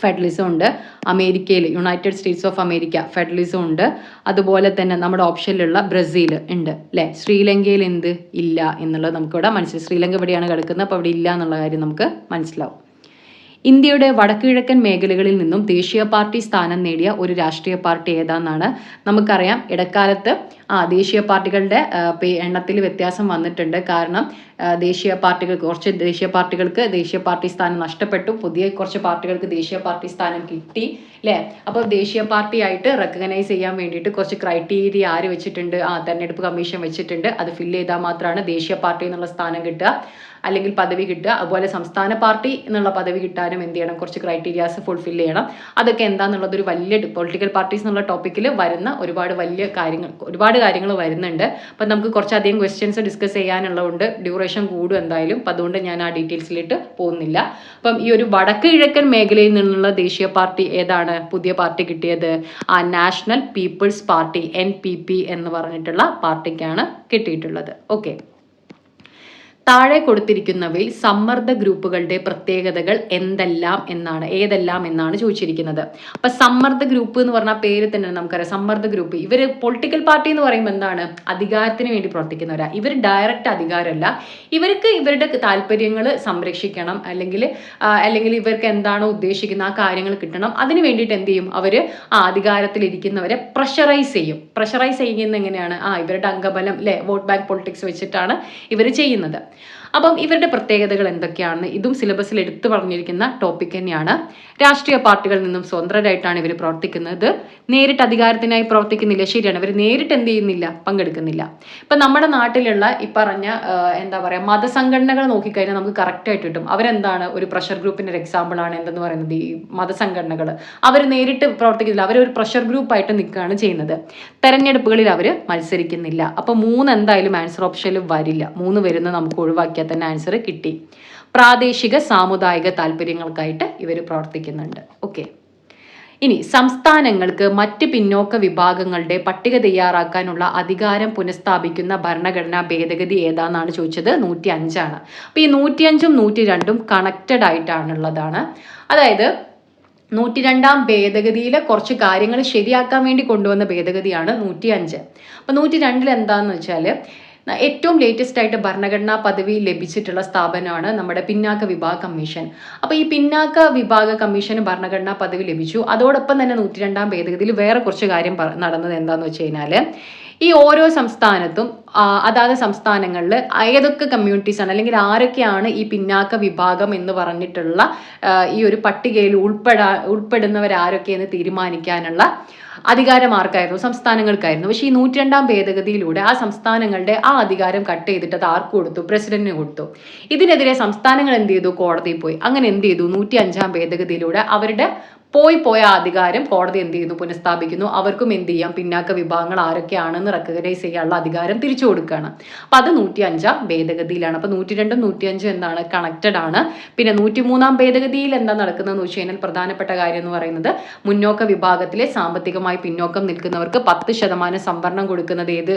ഫെഡറലിസം ഉണ്ട്. അമേരിക്കയിൽ United States of America federalism ഉണ്ട്. അതുപോലെ തന്നെ നമ്മുടെ ഓപ്ഷനിലുള്ള ബ്രസീൽ ഉണ്ട് അല്ലേ. ശ്രീലങ്കയിൽ എന്ത് ഇല്ല എന്നുള്ളത് നമുക്കിവിടെ മനസ്സിലാവും. ശ്രീലങ്ക ഇവിടെയാണ് കിടക്കുന്നത്. അപ്പോൾ അവിടെ ഇല്ല എന്നുള്ള കാര്യം നമുക്ക് മനസ്സിലാവും. ഇന്ത്യയുടെ വടക്കുകിഴക്കൻ മേഖലകളിൽ നിന്നും ദേശീയ പാർട്ടി സ്ഥാനം നേടിയ ഒരു രാഷ്ട്രീയ പാർട്ടി ഏതാണെന്നാണ്. നമുക്കറിയാം ഇടക്കാലത്ത് ദേശീയ പാർട്ടികളുടെ എണ്ണത്തിൽ വ്യത്യാസം വന്നിട്ടുണ്ട്. കാരണം കുറച്ച് ദേശീയ പാർട്ടികൾക്ക് ദേശീയ പാർട്ടി സ്ഥാനം നഷ്ടപ്പെട്ടു. പുതിയ കുറച്ച് പാർട്ടികൾക്ക് ദേശീയ പാർട്ടി സ്ഥാനം കിട്ടി അല്ലേ. അപ്പോൾ ദേശീയ പാർട്ടി ആയിട്ട് റെക്കഗ്നൈസ് ചെയ്യാൻ വേണ്ടിയിട്ട് കുറച്ച് ക്രൈറ്റീരിയ ആര് വെച്ചിട്ടുണ്ട്? തെരഞ്ഞെടുപ്പ് കമ്മീഷൻ വെച്ചിട്ടുണ്ട്. അത് ഫില്ല് ചെയ്താൽ മാത്രമാണ് ദേശീയ പാർട്ടി എന്നുള്ള സ്ഥാനം കിട്ടുക അല്ലെങ്കിൽ പദവി കിട്ടുക. അതുപോലെ സംസ്ഥാന പാർട്ടി എന്നുള്ള പദവി കിട്ടാനും എന്ത് ചെയ്യണം? കുറച്ച് ക്രൈറ്റീരിയാസ് ഫുൾഫിൽ ചെയ്യണം. അതൊക്കെ എന്താണെന്നുള്ളത് ഒരു വലിയ പൊളിറ്റിക്കൽ പാർട്ടീസ് എന്നുള്ള ടോപ്പിക്കിൽ വരുന്ന ഒരുപാട് കാര്യങ്ങൾ വരുന്നുണ്ട്. അപ്പം നമുക്ക് കുറച്ചധികം ക്വസ്റ്റ്യൻസ് ഡിസ്കസ് ചെയ്യാനുള്ളതുകൊണ്ട് ഡ്യൂറേഷൻ കൂടും എന്തായാലും. അപ്പം അതുകൊണ്ട് ഞാൻ ആ ഡീറ്റെയിൽസിലിട്ട് പോകുന്നില്ല. അപ്പം ഈ ഒരു വടക്ക് കിഴക്കൻ മേഖലയിൽ നിന്നുള്ള ദേശീയ പാർട്ടി ഏതാണ് പുതിയ പാർട്ടി കിട്ടിയത്? നാഷണൽ പീപ്പിൾസ് പാർട്ടി NPP എന്ന് പറഞ്ഞിട്ടുള്ള പാർട്ടിക്കാണ് കിട്ടിയിട്ടുള്ളത്. ഓക്കെ, താഴെ കൊടുത്തിരിക്കുന്നവയിൽ സമ്മർദ്ദ ഗ്രൂപ്പുകളുടെ പ്രത്യേകതകൾ ഏതെല്ലാം എന്നാണ് ചോദിച്ചിരിക്കുന്നത്. അപ്പൊ സമ്മർദ്ദ ഗ്രൂപ്പ് എന്ന് പറഞ്ഞ പേര് തന്നെ നമുക്കറിയാം. സമ്മർദ്ദ ഗ്രൂപ്പ് ഇവര് പൊളിറ്റിക്കൽ പാർട്ടി എന്ന് പറയുമ്പോൾ എന്താണ്, അധികാരത്തിന് വേണ്ടി പ്രവർത്തിക്കുന്നവരാ. ഇവർ ഡയറക്റ്റ് അധികാരമല്ല, ഇവർക്ക് ഇവരുടെ താല്പര്യങ്ങൾ സംരക്ഷിക്കണം, അല്ലെങ്കിൽ ഇവർക്ക് എന്താണോ ഉദ്ദേശിക്കുന്ന ആ കാര്യങ്ങൾ കിട്ടണം. അതിന് വേണ്ടിയിട്ട് എന്ത് ചെയ്യും, അവര് ആ അധികാരത്തിലിരിക്കുന്നവരെ പ്രഷറൈസ് ചെയ്യും. പ്രഷറൈസ് ചെയ്യുന്നത് എങ്ങനെയാണ്, ഇവരുടെ അംഗബലം വോട്ട് ബാങ്ക് പൊളിറ്റിക്സ് വെച്ചിട്ടാണ് ഇവർ ചെയ്യുന്നത്. അപ്പം ഇവരുടെ പ്രത്യേകതകൾ എന്തൊക്കെയാണെന്ന് ഇതും സിലബസിൽ എടുത്തു പറഞ്ഞിരിക്കുന്ന ടോപ്പിക് തന്നെയാണ്. രാഷ്ട്രീയ പാർട്ടികളിൽ നിന്നും സ്വതന്ത്രരായിട്ടാണ് ഇവർ പ്രവർത്തിക്കുന്നത്. നേരിട്ട് അധികാരത്തിനായി പ്രവർത്തിക്കുന്നില്ല. ശരിയാണ്, ഇവർ നേരിട്ട് എന്ത് ചെയ്യുന്നില്ല, പങ്കെടുക്കുന്നില്ല. ഇപ്പൊ നമ്മുടെ നാട്ടിലുള്ള ഈ പറഞ്ഞ മതസംഘടനകൾ നോക്കിക്കഴിഞ്ഞാൽ നമുക്ക് കറക്റ്റ് ആയിട്ട് കിട്ടും. അവരെന്താണ്, ഒരു പ്രഷർ ഗ്രൂപ്പിന്റെ ഒരു എക്സാമ്പിൾ ആണ് എന്തെന്ന് പറയുന്നത് ഈ മതസംഘടനകൾ. അവർ നേരിട്ട് പ്രവർത്തിക്കുന്നില്ല, അവരൊരു പ്രഷർ ഗ്രൂപ്പായിട്ട് നിൽക്കുകയാണ് ചെയ്യുന്നത്. തെരഞ്ഞെടുപ്പുകളിൽ അവർ മത്സരിക്കുന്നില്ല. അപ്പൊ 3 എന്തായാലും ആൻസർ ഓപ്ഷനിൽ വരില്ല. 3 വരുന്നത് നമുക്ക് ഒഴിവാക്കിയാൽ തന്നെ ആൻസർ കിട്ടി. പ്രാദേശിക സാമുദായിക താല്പര്യങ്ങൾക്കായിട്ട് ഇവർ പ്രവർത്തിക്കുന്നുണ്ട്. ഓക്കെ, ഇനി സംസ്ഥാനങ്ങൾക്ക് മറ്റ് പിന്നോക്ക വിഭാഗങ്ങളുടെ പട്ടിക തയ്യാറാക്കാനുള്ള അധികാരം പുനഃസ്ഥാപിക്കുന്ന ഭരണഘടനാ ഭേദഗതി ഏതാണെന്നാണ് ചോദിച്ചത്. 105 അപ്പൊ ഈ 105ഉം 102ഉം കണക്റ്റഡ് ആയിട്ടാണുള്ളതാണ്. അതായത് 102-ാം ഭേദഗതിയിലെ കുറച്ച് കാര്യങ്ങൾ ശരിയാക്കാൻ വേണ്ടി കൊണ്ടുവന്ന ഭേദഗതിയാണ് 105. അപ്പൊ 102-ൽ എന്താന്ന് വെച്ചാൽ ഏറ്റവും ലേറ്റസ്റ്റ് ആയിട്ട് ഭരണഘടനാ പദവി ലഭിച്ചിട്ടുള്ള സ്ഥാപനമാണ് നമ്മുടെ പിന്നാക്ക വിഭാഗ കമ്മീഷൻ. അപ്പൊ ഈ പിന്നാക്ക വിഭാഗ കമ്മീഷന് ഭരണഘടനാ പദവി ലഭിച്ചു. അതോടൊപ്പം തന്നെ 102-ാം ഭേദഗതിയിൽ വേറെ കുറച്ച് കാര്യം നടന്നത് എന്താന്ന് വെച്ച് കഴിഞ്ഞാല് ഈ ഓരോ സംസ്ഥാനത്തും അതാത് സംസ്ഥാനങ്ങളിൽ ഏതൊക്കെ കമ്മ്യൂണിറ്റീസ് ആണ് അല്ലെങ്കിൽ ആരൊക്കെയാണ് ഈ പിന്നാക്ക വിഭാഗം എന്ന് പറഞ്ഞിട്ടുള്ള ഈ ഒരു പട്ടികയിൽ ഉൾപ്പെടുന്നവരാരൊക്കെയെന്ന് തീരുമാനിക്കാനുള്ള അധികാരം ആർക്കായിരുന്നു, സംസ്ഥാനങ്ങൾക്കായിരുന്നു. പക്ഷേ ഈ 102-ാം ഭേദഗതിയിലൂടെ ആ സംസ്ഥാനങ്ങളുടെ ആ അധികാരം കട്ട് ചെയ്തിട്ട് അത് ആർക്ക് കൊടുത്തു, പ്രസിഡന്റിന് കൊടുത്തു. ഇതിനെതിരെ സംസ്ഥാനങ്ങൾ എന്ത് ചെയ്തു, കോടതിയിൽ പോയി. അങ്ങനെ എന്ത് ചെയ്തു, 105-ാം ഭേദഗതിയിലൂടെ അവരുടെ പോയ അധികാരം കോടതി എന്ത് ചെയ്യുന്നു, പുനഃസ്ഥാപിക്കുന്നു. അവർക്കും എന്ത് ചെയ്യാം, പിന്നാക്ക വിഭാഗങ്ങൾ ആരൊക്കെയാണെന്ന് റെക്കഗ്നൈസ് ചെയ്യാനുള്ള അധികാരം തിരിച്ചു കൊടുക്കുകയാണ്. അപ്പൊ അത് 105-ാം ഭേദഗതിയിലാണ്. അപ്പൊ 102ഉം 105ഉം എന്താണ്, കണക്റ്റഡ് ആണ്. പിന്നെ 103-ാം ഭേദഗതിയിൽ എന്താ നടക്കുന്നതെന്ന് വെച്ച് കഴിഞ്ഞാൽ പ്രധാനപ്പെട്ട കാര്യം എന്ന് പറയുന്നത് മുന്നോക്ക വിഭാഗത്തിലെ സാമ്പത്തികമായി പിന്നോക്കം നിൽക്കുന്നവർക്ക് 10% സംവരണം കൊടുക്കുന്നത് ഏത്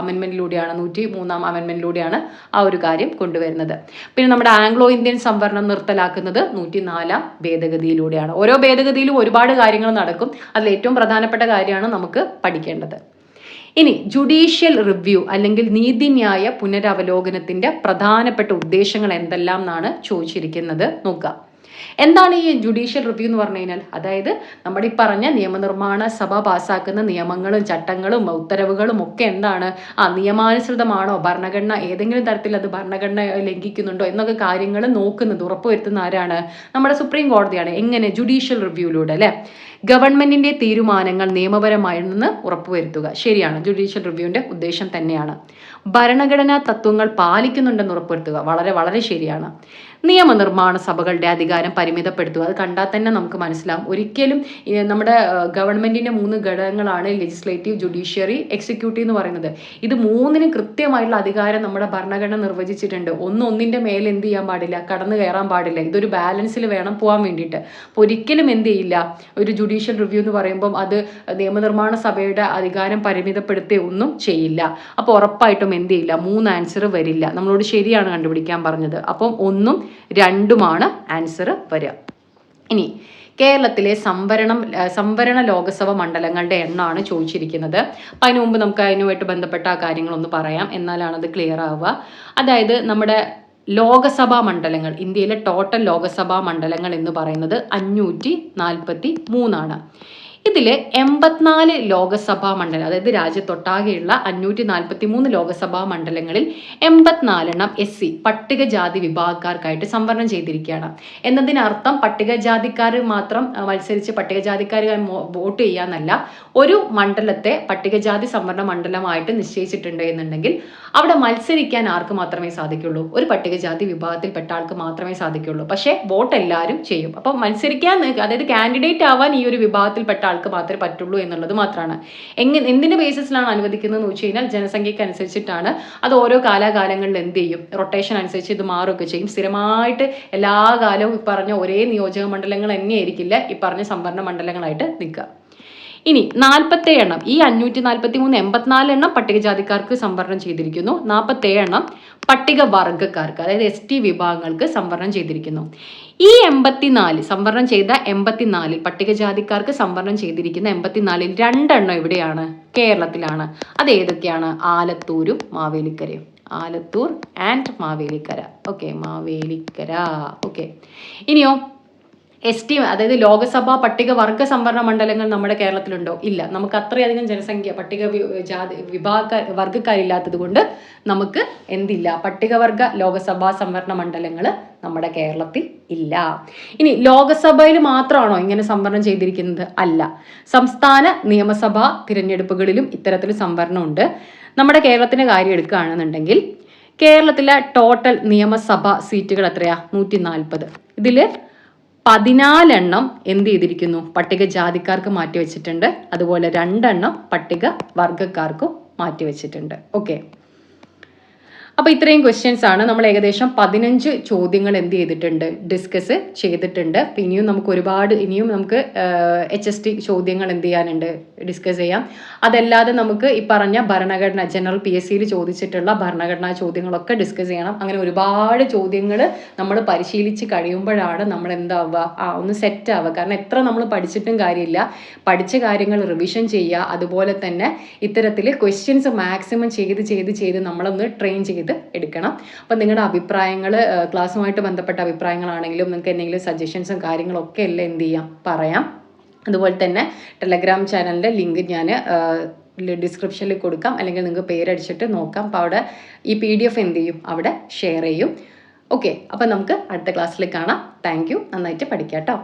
അമെന്റ്മെന്റിലൂടെയാണ്, 103-ാം അമെന്റ്മെന്റിലൂടെയാണ് ആ ഒരു കാര്യം കൊണ്ടുവരുന്നത്. പിന്നെ നമ്മുടെ ആംഗ്ലോ ഇന്ത്യൻ സംവരണം നിർത്തലാക്കുന്നത് 104-ാം ഭേദഗതിയിലൂടെയാണ്. ഓരോ ഭേദഗതിയിലും ഒരുപാട് കാര്യങ്ങൾ നടക്കും. അതിൽ ഏറ്റവും പ്രധാനപ്പെട്ട കാര്യമാണ് നമുക്ക് പഠിക്കേണ്ടത്. ഇനി ജുഡീഷ്യൽ റിവ്യൂ അല്ലെങ്കിൽ നീതിന്യായ പുനരവലോകനത്തിന്റെ പ്രധാനപ്പെട്ട ഉദ്ദേശങ്ങൾ എന്തെല്ലാം എന്നാണ് ചോദിച്ചിരിക്കുന്നത്. നോക്കുക, എന്താണ് ഈ ജുഡീഷ്യൽ റിവ്യൂ എന്ന് പറഞ്ഞു കഴിഞ്ഞാൽ, അതായത് നമ്മുടെ ഈ പറഞ്ഞ നിയമനിർമ്മാണ സഭ പാസ്സാക്കുന്ന നിയമങ്ങളും ചട്ടങ്ങളും ഉത്തരവുകളും ഒക്കെ എന്താണ്, നിയമാനുസൃതമാണോ, ഭരണഘടന ഏതെങ്കിലും തരത്തിൽ അത് ഭരണഘടന ലംഘിക്കുന്നുണ്ടോ എന്നൊക്കെ കാര്യങ്ങൾ നോക്കുന്നത്, ഉറപ്പുവരുത്തുന്ന ആരാണ്, നമ്മുടെ സുപ്രീം കോടതിയാണ്. എങ്ങനെ, ജുഡീഷ്യൽ റിവ്യൂയിലൂടെ അല്ലെ. ഗവൺമെന്റിന്റെ തീരുമാനങ്ങൾ നിയമപരമാണെന്ന് ഉറപ്പുവരുത്തുക. ശരിയാണ്, ജുഡീഷ്യൽ റിവ്യൂവിന്റെ ഉദ്ദേശം തന്നെയാണ്. ഭരണഘടനാ തത്വങ്ങൾ പാലിക്കുന്നുണ്ടെന്ന് ഉറപ്പുവരുത്തുക. വളരെ വളരെ ശരിയാണ്. നിയമനിർമ്മാണ സഭകളുടെ അധികാരം പരിമിതപ്പെടുത്തുക. അത് കണ്ടാൽ തന്നെ നമുക്ക് മനസ്സിലാവും. ഒരിക്കലും നമ്മുടെ ഗവൺമെന്റിന്റെ 3 ഘടകങ്ങളാണ് ലെജിസ്ലേറ്റീവ്, ജുഡീഷ്യറി, എക്സിക്യൂട്ടീവ് എന്ന് പറയുന്നത്. ഇത് 3-നും കൃത്യമായിട്ടുള്ള അധികാരം നമ്മുടെ ഭരണഘടന നിർവചിച്ചിട്ടുണ്ട്. ഒന്നിന്റെ മേലെ എന്ത് ചെയ്യാൻ പാടില്ല, കടന്നു കയറാൻ പാടില്ല. ഇതൊരു ബാലൻസിൽ വേണം പോകാൻ വേണ്ടിയിട്ട്. അപ്പോൾ ഒരിക്കലും എന്ത് ചെയ്യില്ല, ഒരു ജുഡീഷ്യൽ റിവ്യൂ എന്ന് പറയുമ്പം അത് നിയമനിർമ്മാണ സഭയുടെ അധികാരം പരിമിതപ്പെടുത്തുക ഒന്നും ചെയ്യില്ല. അപ്പോൾ ഉറപ്പായിട്ടും എന്ത് ചെയ്യില്ല, 3 ആൻസർ വരില്ല. നമ്മളോട് ശരിയാണ് കണ്ടുപിടിക്കാൻ പറഞ്ഞത്. അപ്പം 1ഉം 2ഉമാണ് ആൻസർ വരിക. ഇനി കേരളത്തിലെ സംവരണ ലോകസഭ മണ്ഡലങ്ങളുടെ എണ്ണമാണ് ചോദിച്ചിരിക്കുന്നത്. അപ്പം അതിനു മുമ്പ് നമുക്ക് അതിനുമായിട്ട് ബന്ധപ്പെട്ട ആ കാര്യങ്ങളൊന്ന് പറയാം, എന്നാലാണ് അത് ക്ലിയർ ആവുക. അതായത് നമ്മുടെ ലോകസഭാ മണ്ഡലങ്ങൾ, ഇന്ത്യയിലെ ടോട്ടൽ ലോകസഭാ മണ്ഡലങ്ങൾ എന്ന് പറയുന്നത് 543 ഇതിൽ 84 ലോകസഭാ മണ്ഡലം, അതായത് രാജ്യത്തൊട്ടാകെയുള്ള 543 ലോകസഭാ മണ്ഡലങ്ങളിൽ 84 SC പട്ടികജാതി വിഭാഗക്കാർക്കായിട്ട് സംവരണം ചെയ്തിരിക്കുകയാണ്. എന്നതിനർത്ഥം പട്ടികജാതിക്കാർ മാത്രം മത്സരിച്ച് പട്ടികജാതിക്കാർ വോട്ട് ചെയ്യാന്നല്ല. ഒരു മണ്ഡലത്തെ പട്ടികജാതി സംവരണ മണ്ഡലമായിട്ട് നിശ്ചയിച്ചിട്ടുണ്ട് എന്നുണ്ടെങ്കിൽ അവിടെ മത്സരിക്കാൻ ആർക്ക് മാത്രമേ സാധിക്കുള്ളൂ, ഒരു പട്ടികജാതി വിഭാഗത്തിൽപ്പെട്ട ആൾക്ക് മാത്രമേ സാധിക്കുള്ളൂ. പക്ഷേ വോട്ട് എല്ലാവരും ചെയ്യും. അപ്പം മത്സരിക്കാൻ, അതായത് കാൻഡിഡേറ്റ് ആവാൻ ഈ ഒരു വിഭാഗത്തിൽപ്പെട്ട ആൾക്ക് മാത്രമേ പറ്റുള്ളൂ എന്നുള്ളത് മാത്രമാണ്. എന്തിന്റെ ബേസിസിലാണ് അനുവദിക്കുന്നതെന്ന് വെച്ച് കഴിഞ്ഞാൽ ജനസംഖ്യയ്ക്ക് അനുസരിച്ചിട്ടാണ്. അത് ഓരോ കാലാകാലങ്ങളിൽ എന്ത് ചെയ്യും, റൊട്ടേഷൻ അനുസരിച്ച് ഇത് മാറുകയൊക്കെ ചെയ്യും. സ്ഥിരമായിട്ട് എല്ലാ കാലവും ഈ പറഞ്ഞ ഒരേ നിയോജക മണ്ഡലങ്ങൾ തന്നെയായിരിക്കില്ല ഈ പറഞ്ഞ സംവരണ മണ്ഡലങ്ങളായിട്ട് നിൽക്കുക. ഇനി 47 എണ്ണം, ഈ 543 84 എണ്ണം പട്ടികജാതിക്കാർക്ക് സംവരണം ചെയ്തിരിക്കുന്നു, 47 എണ്ണം പട്ടിക വർഗ്ഗക്കാർക്ക് അതായത് ST വിഭാഗങ്ങൾക്ക് സംവരണം ചെയ്തിരിക്കുന്നു. ഈ 84 സംവരണം ചെയ്ത 84 പട്ടികജാതിക്കാർക്ക് സംവരണം ചെയ്തിരിക്കുന്ന 84 2 എവിടെയാണ്? കേരളത്തിലാണ്. അത് ഏതൊക്കെയാണ്? ആലത്തൂരും മാവേലിക്കരയും. Alathur and Mavelikkara. Okay, Mavelikkara. Okay, ഇനിയോ ST അതായത് ലോകസഭാ പട്ടികവർഗ സംവരണ മണ്ഡലങ്ങൾ നമ്മുടെ കേരളത്തിലുണ്ടോ? ഇല്ല. നമുക്ക് അത്രയധികം ജനസംഖ്യ വർഗ്ഗക്കാരില്ലാത്തത് കൊണ്ട് നമുക്ക് എന്തില്ല, പട്ടികവർഗ ലോകസഭാ സംവരണ മണ്ഡലങ്ങൾ നമ്മുടെ കേരളത്തിൽ ഇല്ല. ഇനി ലോകസഭയിൽ മാത്രമാണോ ഇങ്ങനെ സംവരണം ചെയ്തിരിക്കുന്നത്? അല്ല. സംസ്ഥാന നിയമസഭാ തിരഞ്ഞെടുപ്പുകളിലും ഇത്തരത്തിൽ സംവരണമുണ്ട്. നമ്മുടെ കേരളത്തിന്റെ കാര്യം എടുക്കുകയാണെന്നുണ്ടെങ്കിൽ കേരളത്തിലെ ടോട്ടൽ നിയമസഭാ സീറ്റുകൾ എത്രയാ? 140. ഇതിൽ 14 എണ്ണം എന്ത് ചെയ്തിരിക്കുന്നു? പട്ടികജാതിക്കാർക്ക് മാറ്റിവെച്ചിട്ടുണ്ട്. അതുപോലെ 2 എണ്ണം പട്ടിക വർഗ്ഗക്കാർക്കും മാറ്റിവെച്ചിട്ടുണ്ട്. ഓക്കെ, അപ്പോൾ ഇത്രയും ക്വസ്റ്റ്യൻസ് ആണ്. നമ്മൾ ഏകദേശം 15 ചോദ്യങ്ങൾ എന്ത് ചെയ്തിട്ടുണ്ട്? ഡിസ്കസ് ചെയ്തിട്ടുണ്ട്. ഇനിയും നമുക്ക് HST ചോദ്യങ്ങൾ എന്ത് ചെയ്യാനുണ്ട്? ഡിസ്കസ് ചെയ്യാം. അതല്ലാതെ നമുക്ക് ഈ പറഞ്ഞ ഭരണഘടന ജനറൽ PSCയിൽ ചോദിച്ചിട്ടുള്ള ഭരണഘടനാ ചോദ്യങ്ങളൊക്കെ ഡിസ്കസ് ചെയ്യണം. അങ്ങനെ ഒരുപാട് ചോദ്യങ്ങൾ നമ്മൾ പരിശീലിച്ച് കഴിയുമ്പോഴാണ് നമ്മൾ എന്താവുക, ഒന്ന് സെറ്റ് ആവുക. കാരണം എത്ര നമ്മൾ പഠിച്ചിട്ടും കാര്യമില്ല, പഠിച്ച കാര്യങ്ങൾ റിവിഷൻ ചെയ്യുക. അതുപോലെ തന്നെ ഇത്തരത്തിൽ ക്വസ്റ്റ്യൻസ് മാക്സിമം ചെയ്ത് നമ്മളൊന്ന് ട്രെയിൻ ചെയ്ത് എടുക്കണം. അപ്പം നിങ്ങളുടെ അഭിപ്രായങ്ങൾ, ക്ലാസ്സുമായിട്ട് ബന്ധപ്പെട്ട അഭിപ്രായങ്ങളാണെങ്കിലും നിങ്ങൾക്ക് എന്തെങ്കിലും സജഷൻസും കാര്യങ്ങളൊക്കെ എല്ലാം എന്ത് ചെയ്യാം, പറയാം. അതുപോലെ തന്നെ ടെലഗ്രാം ചാനലിൻ്റെ ലിങ്ക് ഞാൻ ഡിസ്ക്രിപ്ഷനിൽ കൊടുക്കാം, അല്ലെങ്കിൽ നിങ്ങൾക്ക് പേരടിച്ചിട്ട് നോക്കാം. അപ്പോൾ അവിടെ ഈ PDF എന്ത് ചെയ്യും, അവിടെ ഷെയർ ചെയ്യും. ഓക്കെ, അപ്പം നമുക്ക് അടുത്ത ക്ലാസ്സിൽ കാണാം. Thank you. നന്നായിട്ട് പഠിക്കാം കേട്ടോ.